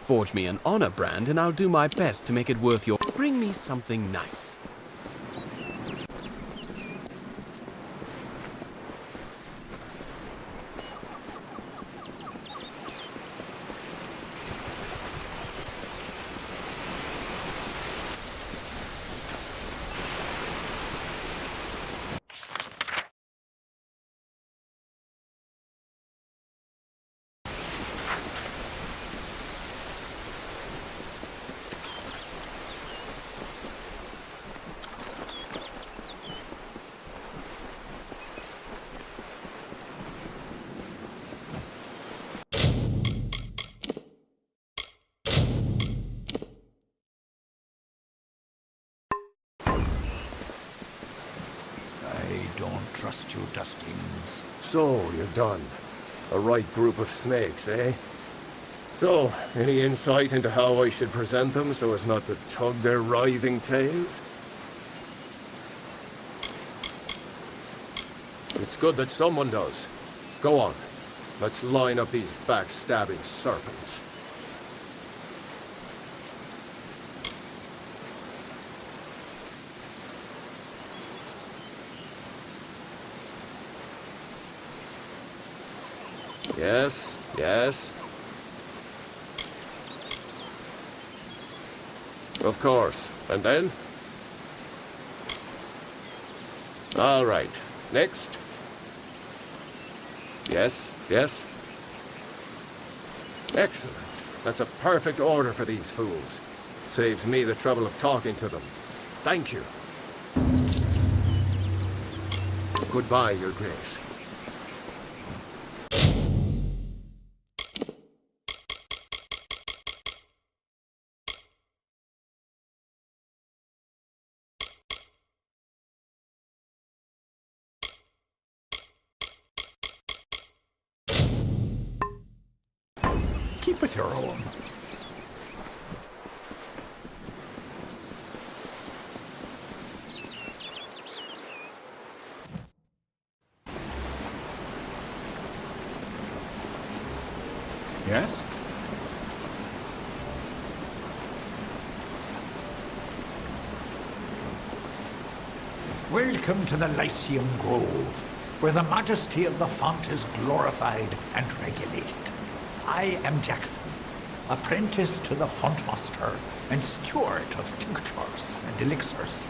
Forge me an Honor brand and I'll do my best to make it worth your... Bring me something nice. Don't trust you, dustings. So, you're done. A right group of snakes, eh? So, any insight into how I should present them so as not to tug their writhing tails? It's good that someone does. Go on. Let's line up these backstabbing serpents. Yes, yes. Of course. And then? All right. Next. Yes, yes. Excellent. That's a perfect order for these fools. Saves me the trouble of talking to them. Thank you. Goodbye, Your Grace. Keep with your own. Yes? Welcome to the Lyceum Grove, where the majesty of the font is glorified and regulated. I am Jackson, apprentice to the font master and steward of tinctures and elixirs.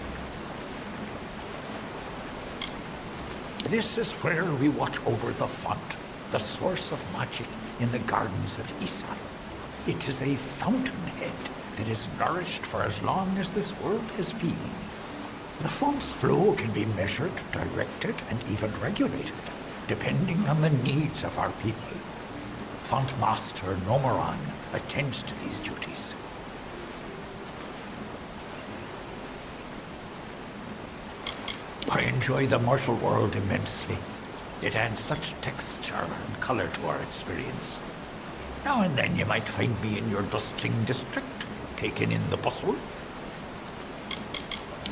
This is where we watch over the font, the source of magic in the gardens of Isa. It is a fountainhead that is nourished for as long as this world has been. The font's flow can be measured, directed, and even regulated, depending on the needs of our people. Font Master Nomoran attends to these duties. I enjoy the mortal world immensely. It adds such texture and color to our experience. Now and then you might find me in your dustling district, taking in the bustle.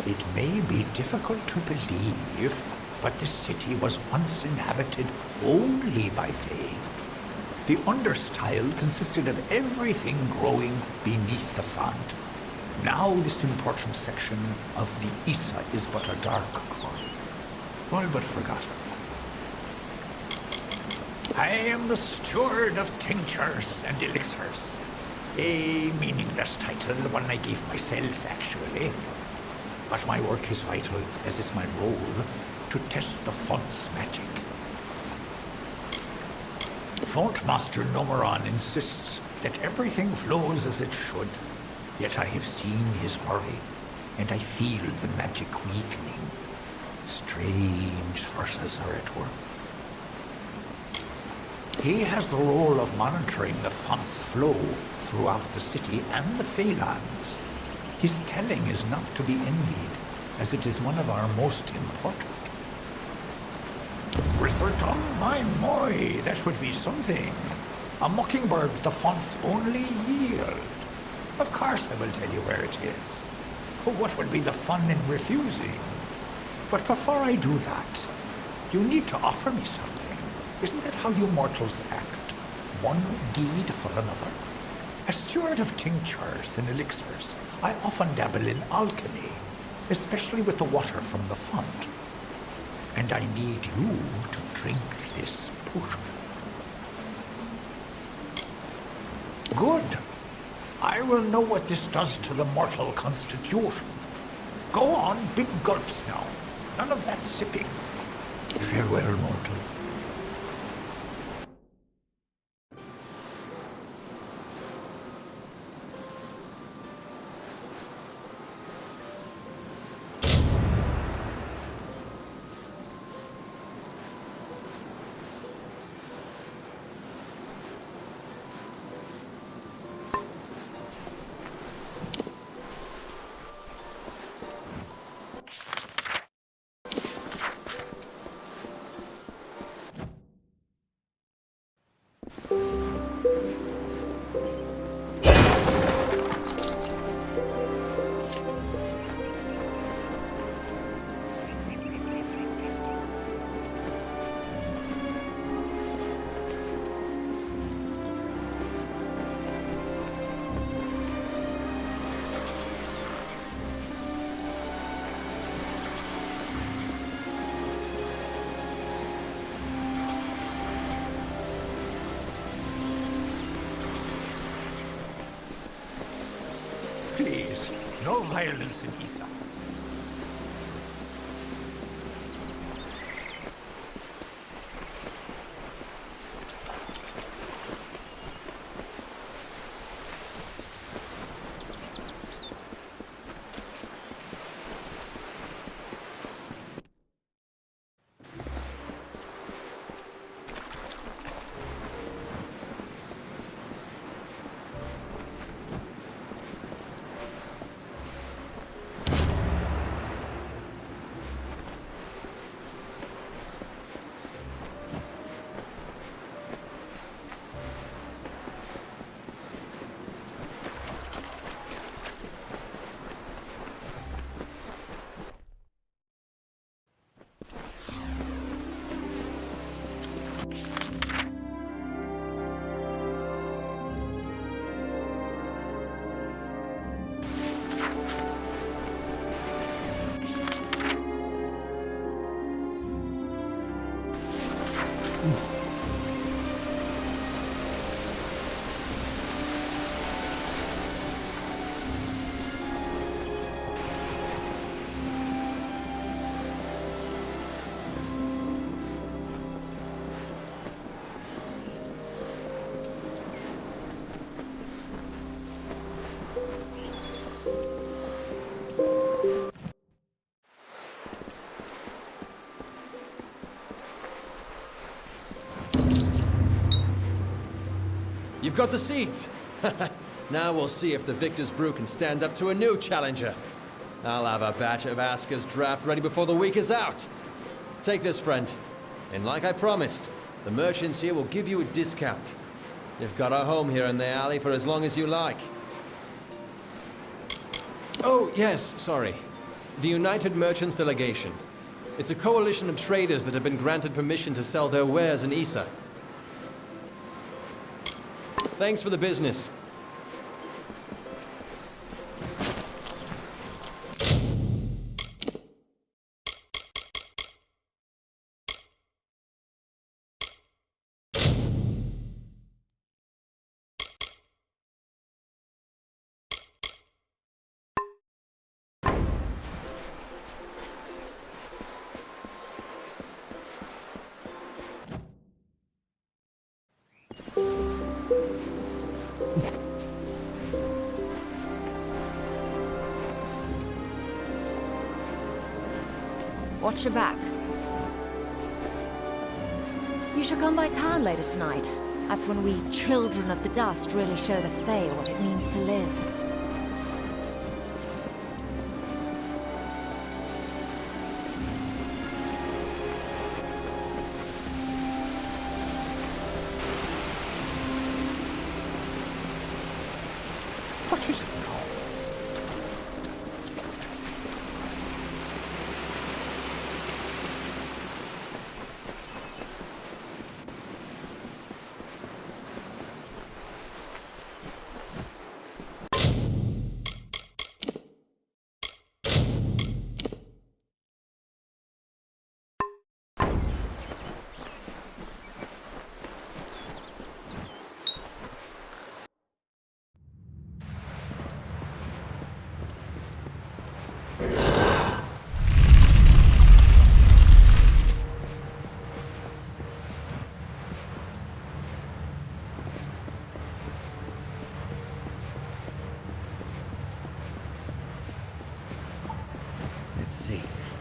It may be difficult to believe, but the city was once inhabited only by Fae. The understyle consisted of everything growing beneath the font. Now this important section of the Isa is but a dark corner, all but forgotten. I am the steward of tinctures and elixirs. A meaningless title, the one I gave myself, actually. But my work is vital, as is my role, to test the font's magic. Font Master Nomoran insists that everything flows as it should, yet I have seen his hurry, and I feel the magic weakening. Strange forces are at work. He has the role of monitoring the font's flow throughout the city and the Feylands. His telling is not to be envied, as it is one of our most important. Brisserton, my, that would be something. A mockingbird, the font's only yield. Of course I will tell you where it is. But what would be the fun in refusing? But before I do that, you need to offer me something. Isn't that how you mortals act? One deed for another. As steward of tinctures and elixirs, I often dabble in alchemy, especially with the water from the font. And I need you to drink this potion. Good. I will know what this does to the mortal constitution. Go on, big gulps now. None of that sipping. Farewell, mortal. Please, no violence in Isa. You've got the seeds. Now we'll see if the Victor's Brew can stand up to a new challenger. I'll have a batch of Asker's draft ready before the week is out. Take this, friend. And like I promised, the merchants here will give you a discount. You've got a home here in the alley for as long as you like. Oh, yes, sorry. The United Merchants Delegation. It's a coalition of traders that have been granted permission to sell their wares in Isa. Thanks for the business. Watch your back. You should come by town later tonight. That's when we children of the dust really show the Fae what it means to live. What is it now?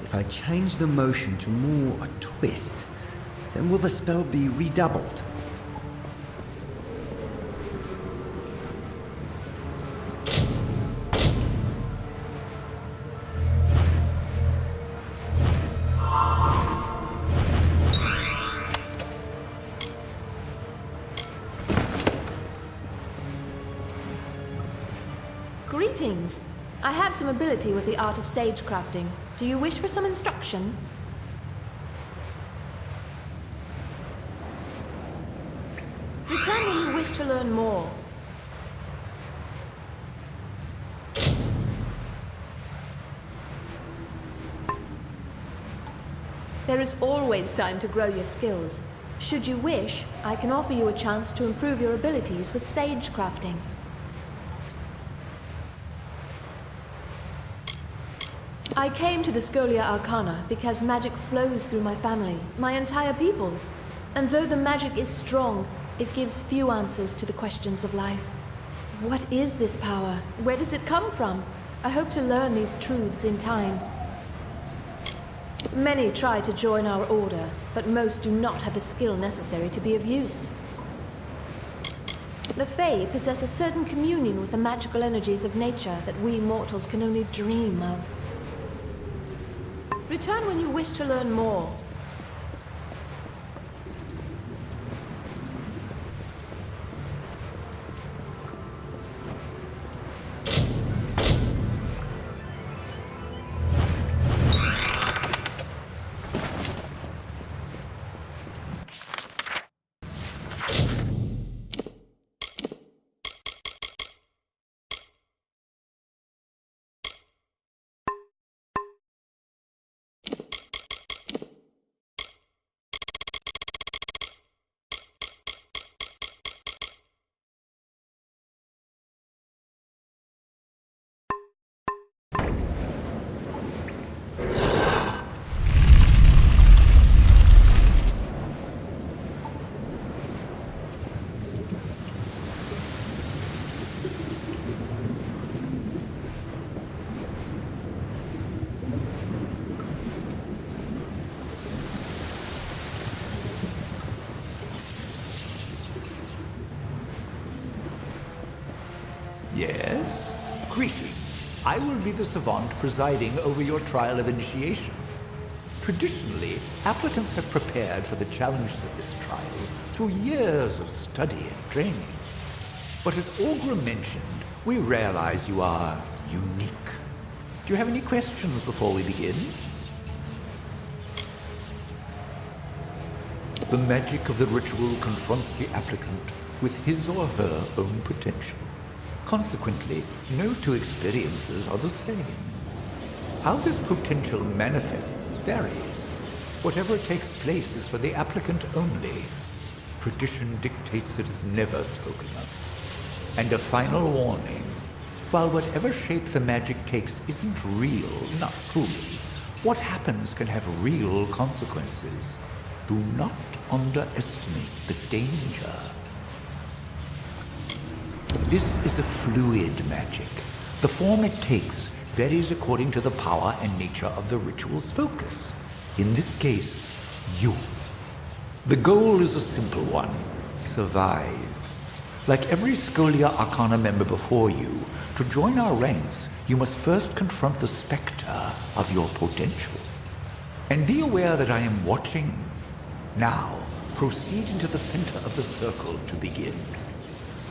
If I change the motion to more a twist, then will the spell be redoubled? Greetings. I have some ability with the art of sage crafting. Do you wish for some instruction? Return when you wish to learn more. There is always time to grow your skills. Should you wish, I can offer you a chance to improve your abilities with sage crafting. I came to the Scholia Arcana because magic flows through my family, my entire people. And though the magic is strong, it gives few answers to the questions of life. What is this power? Where does it come from? I hope to learn these truths in time. Many try to join our order, but most do not have the skill necessary to be of use. The Fae possess a certain communion with the magical energies of nature that we mortals can only dream of. Return when you wish to learn more. Yes? Greetings. I will be the savant presiding over your trial of initiation. Traditionally, applicants have prepared for the challenges of this trial through years of study and training. But as Augur mentioned, we realize you are unique. Do you have any questions before we begin? The magic of the ritual confronts the applicant with his or her own potential. Consequently, no two experiences are the same. How this potential manifests varies. Whatever takes place is for the applicant only. Tradition dictates it is never spoken of. And a final warning. While whatever shape the magic takes isn't real, not truly, what happens can have real consequences. Do not underestimate the danger. This is a fluid magic. The form it takes varies according to the power and nature of the ritual's focus. In this case, you. The goal is a simple one. Survive. Like every Scholia Arcana member before you, to join our ranks, you must first confront the specter of your potential. And be aware that I am watching. Now, proceed into the center of the circle to begin.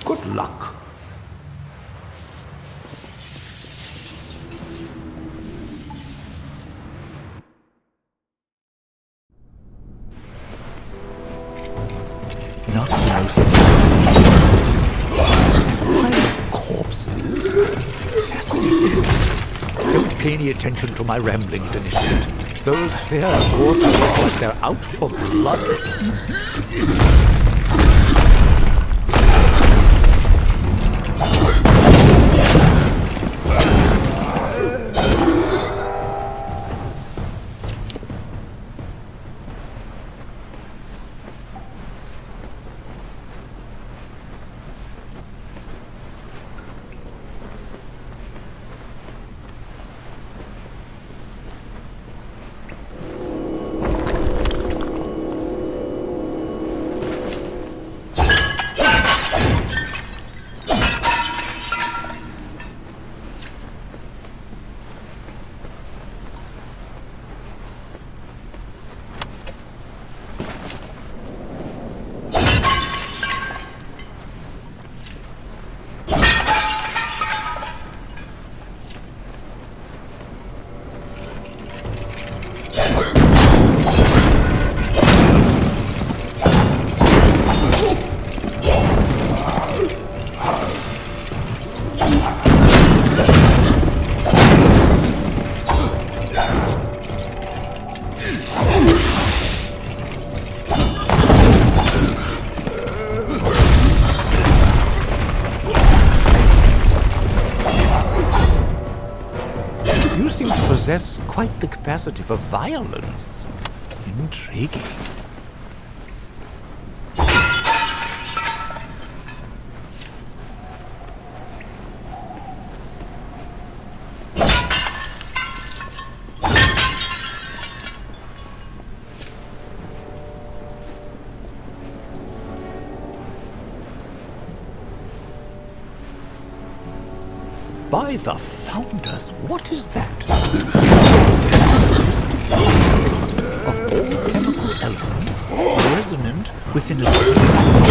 Good luck. Not the most pile of corpses. Fascinating. Don't pay any attention to my ramblings, Initiate. Those fair corpses look like they're out for blood. possess quite the capacity for violence. Intriguing. By the founders, what is that? Of all chemical elements, resonant within a structure.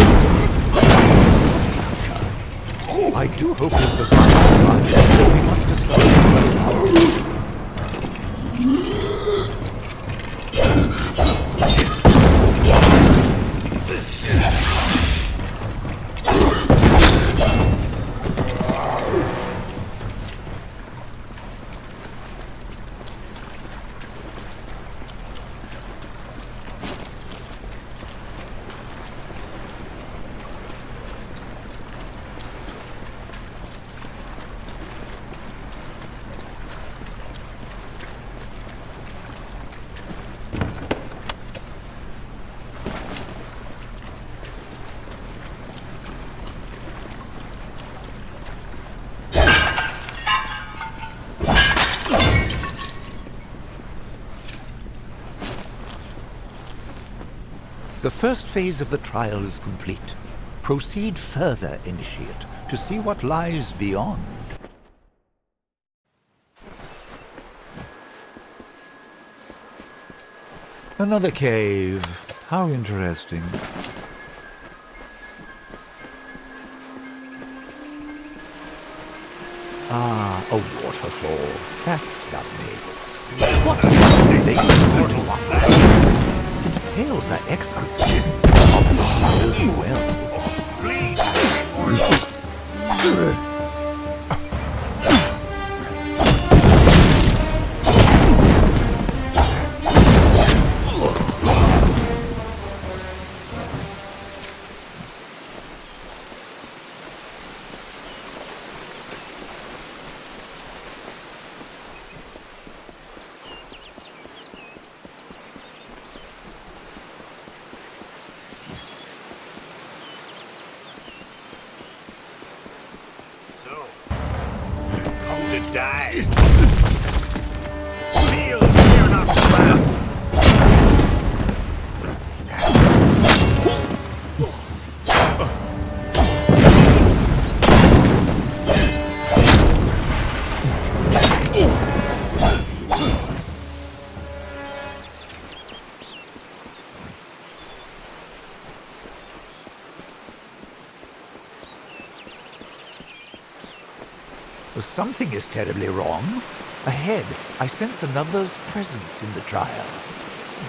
I do hope that the vital we must discover. The first phase of the trial is complete. Proceed further, Initiate, to see what lies beyond. Another cave. How interesting. Ah, a waterfall. That's lovely. What a fascinating mortal waffle. The details are exquisite. Obviously well. Die. Feel fear not well. Something is terribly wrong. Ahead, I sense another's presence in the trial.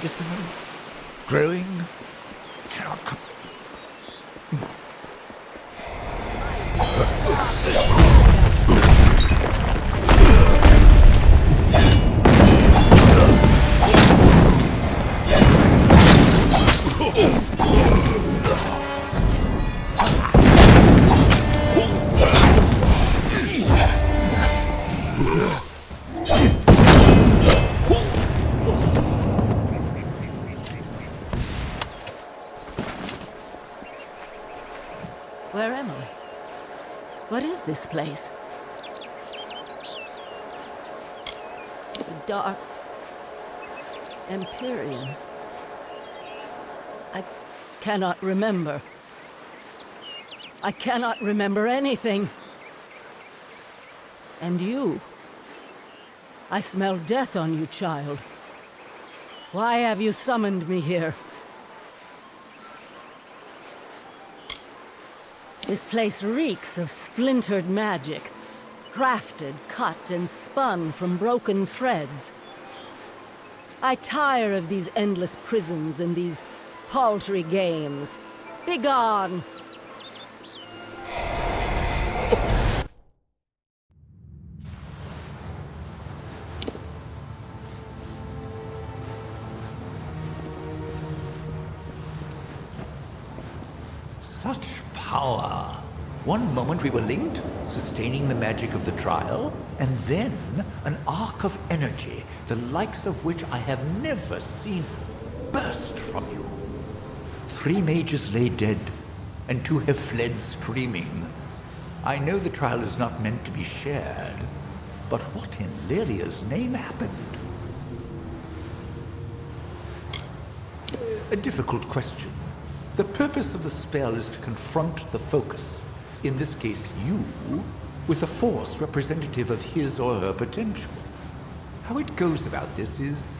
Dissonance. Growing. Cannot come. Where am I? What is this place? The dark Empyrean. I cannot remember. I cannot remember anything. And you? I smell death on you, child. Why have you summoned me here? This place reeks of splintered magic, crafted, cut, and spun from broken threads. I tire of these endless prisons and these paltry games. Begone! Such power. One moment we were linked, sustaining the magic of the trial, and then an arc of energy, the likes of which I have never seen, burst from you. 3 mages lay dead, and 2 have fled screaming. I know the trial is not meant to be shared, but what in Lyria's name happened? A difficult question. The purpose of the spell is to confront the focus, in this case you, with a force representative of his or her potential. How it goes about this is,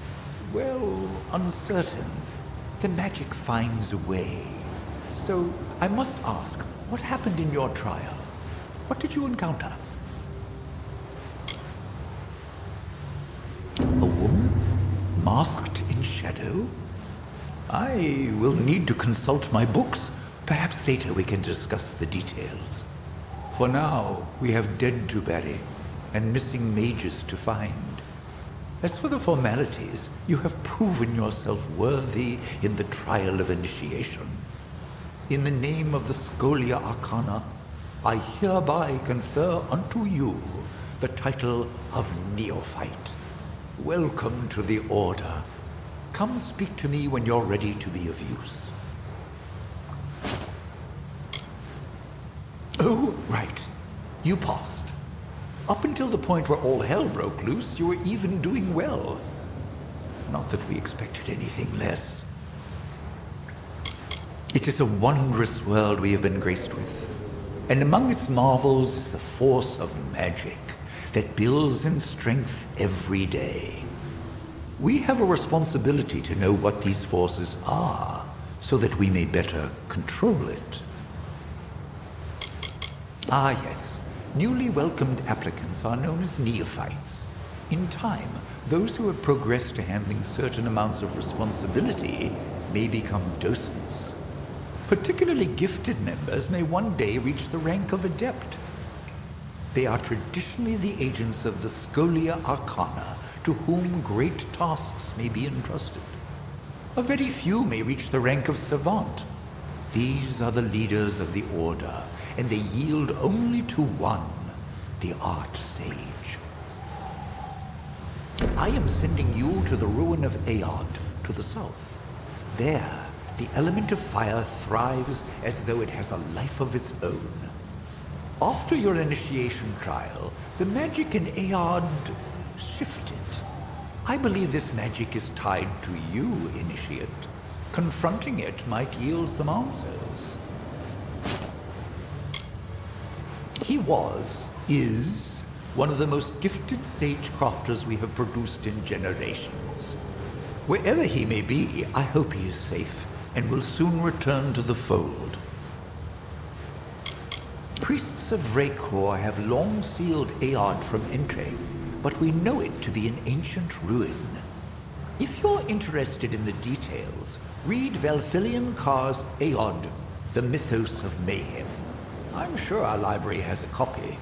well, uncertain. The magic finds a way. So, I must ask, what happened in your trial? What did you encounter? A woman? Masked in shadow? I will need to consult my books. Perhaps later we can discuss the details. For now, we have dead to bury and missing mages to find. As for the formalities, you have proven yourself worthy in the trial of initiation. In the name of the Scholia Arcana, I hereby confer unto you the title of Neophyte. Welcome to the Order. Come speak to me when you're ready to be of use. Oh, right. You passed. Up until the point where all hell broke loose, you were even doing well. Not that we expected anything less. It is a wondrous world we have been graced with, and among its marvels is the force of magic that builds in strength every day. We have a responsibility to know what these forces are, so that we may better control it. Ah, yes. Newly welcomed applicants are known as neophytes. In time, those who have progressed to handling certain amounts of responsibility may become docents. Particularly gifted members may one day reach the rank of adept. They are traditionally the agents of the Scholia Arcana, to whom great tasks may be entrusted. A very few may reach the rank of savant. These are the leaders of the Order, and they yield only to one, the Art Sage. I am sending you to the ruin of Aod, to the south. There, the element of fire thrives as though it has a life of its own. After your initiation trial, the magic in Aod shifted. I believe this magic is tied to you, Initiate. Confronting it might yield some answers. He is, one of the most gifted sage-crafters we have produced in generations. Wherever he may be, I hope he is safe and will soon return to the fold. Priests of Raycor have long sealed Aod from entry, but we know it to be an ancient ruin. If you're interested in the details, read Velthilian Carr's Aod, the Mythos of Mayhem. I'm sure our library has a copy.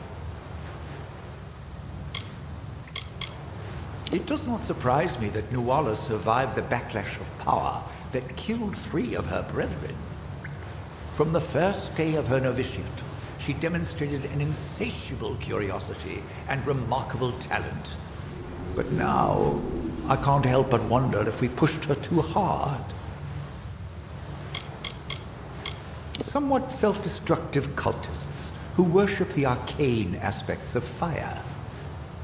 It does not surprise me that Nuala survived the backlash of power that killed 3 of her brethren. From the first day of her novitiate, she demonstrated an insatiable curiosity and remarkable talent. But now, I can't help but wonder if we pushed her too hard. Somewhat self-destructive cultists who worship the arcane aspects of fire.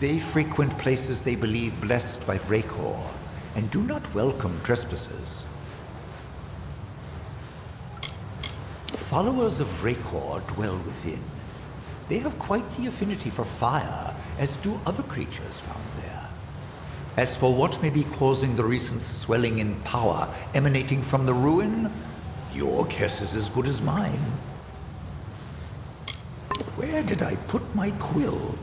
They frequent places they believe blessed by Raycor and do not welcome trespassers. Followers of Raycor dwell within. They have quite the affinity for fire, as do other creatures found there. As for what may be causing the recent swelling in power emanating from the ruin, your guess is as good as mine. Where did I put my quill?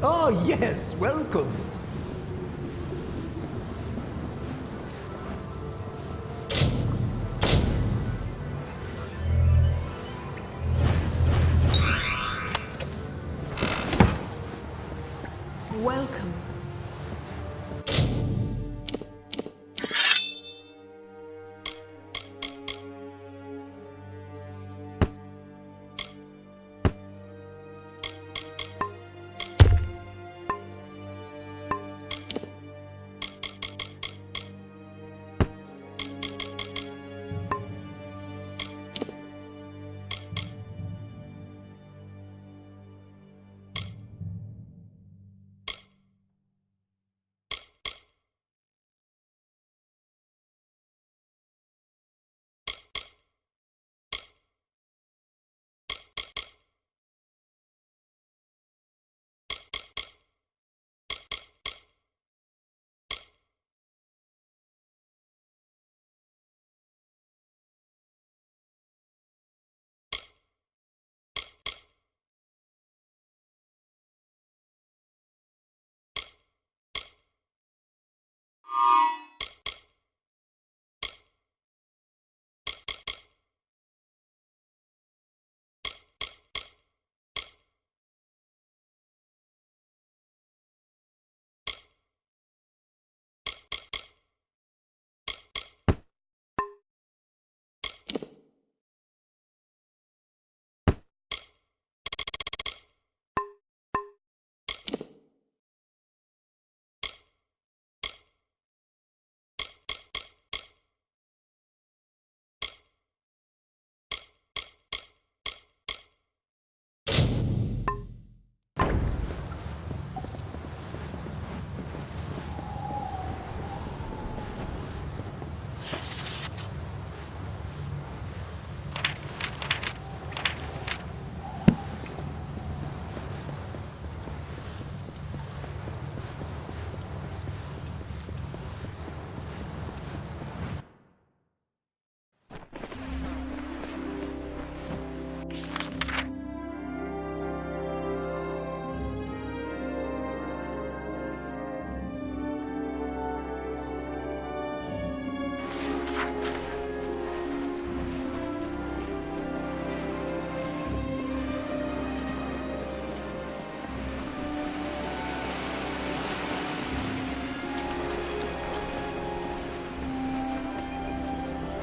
Oh, yes, welcome. Welcome.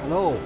Hello.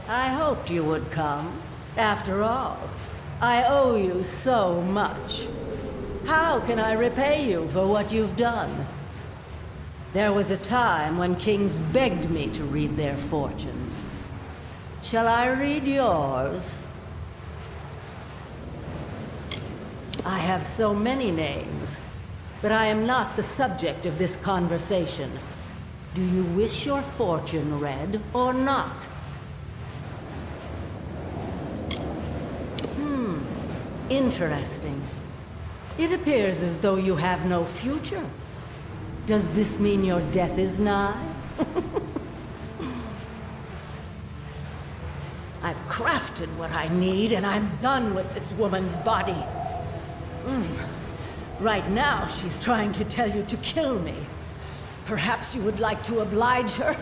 I hoped you would come. After all, I owe you so much. How can I repay you for what you've done? There was a time when kings begged me to read their fortunes. Shall I read yours? I have so many names, but I am not the subject of this conversation. Do you wish your fortune read or not? Interesting. It appears as though you have no future. Does this mean your death is nigh? I've crafted what I need, and I'm done with this woman's body. Right now, she's trying to tell you to kill me. Perhaps you would like to oblige her?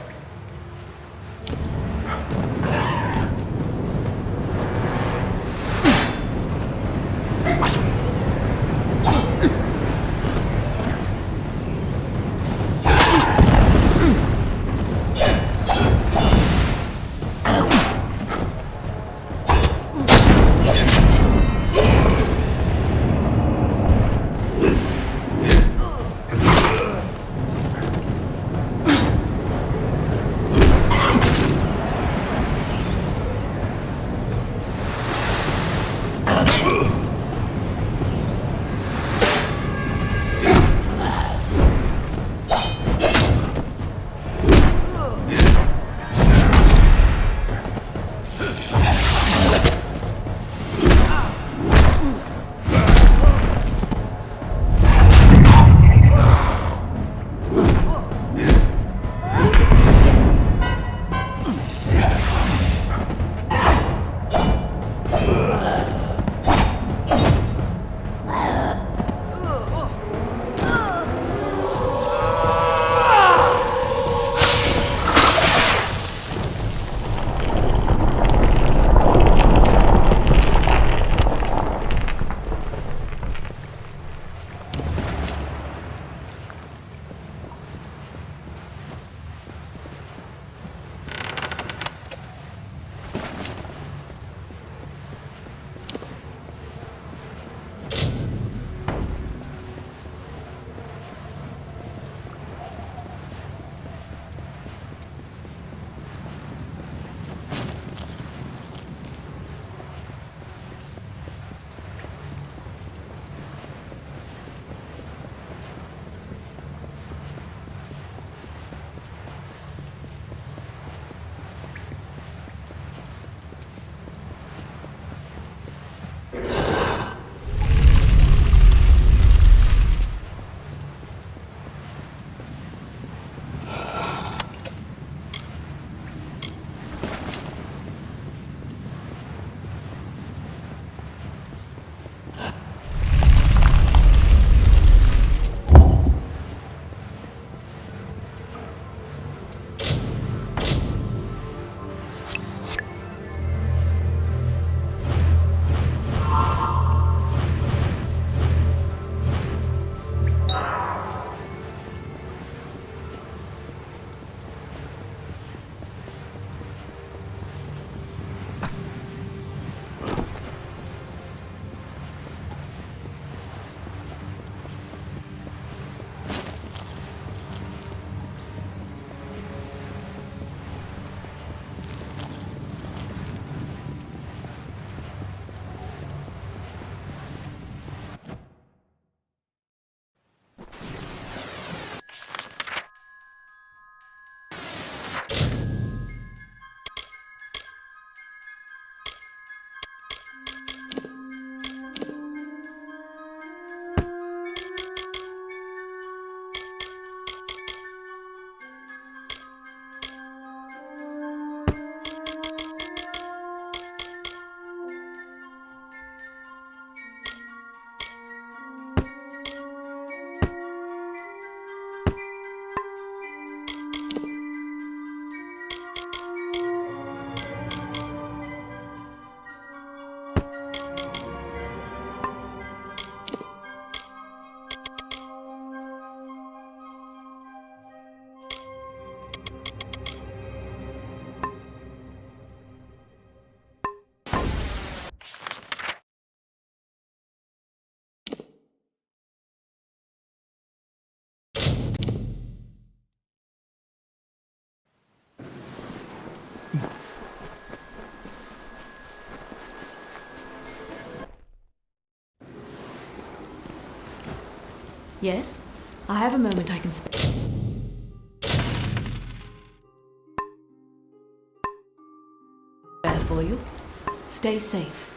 Yes? I have a moment I can spare for you. Stay safe.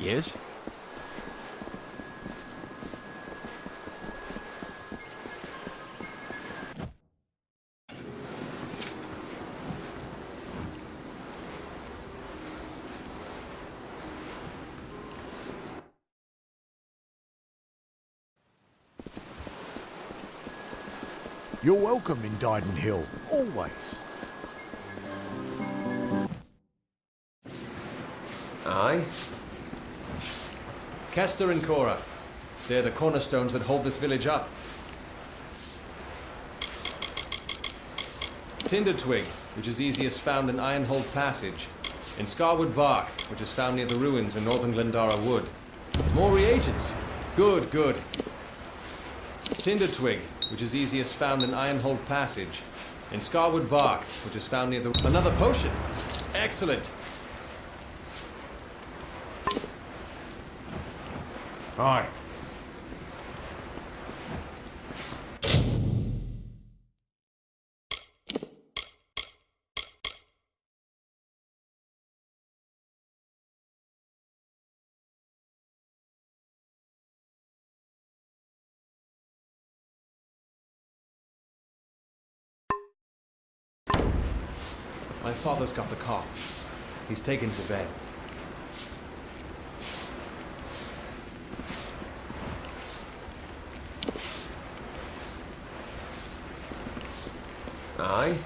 Yes? You're welcome in Dyden Hill, always. Aye. Kester and Cora. They're the cornerstones that hold this village up. Tinder Twig, which is easiest found in Ironhold Passage. And Scarwood Bark, which is found near the ruins in northern Glendara Wood. More reagents. Good, good. Tinder Twig, which is easiest found in Ironhold Passage. And Scarwood Bark, which is found near the... Another potion! Excellent! Aye. My father's got the cough. He's taken to bed. Aye.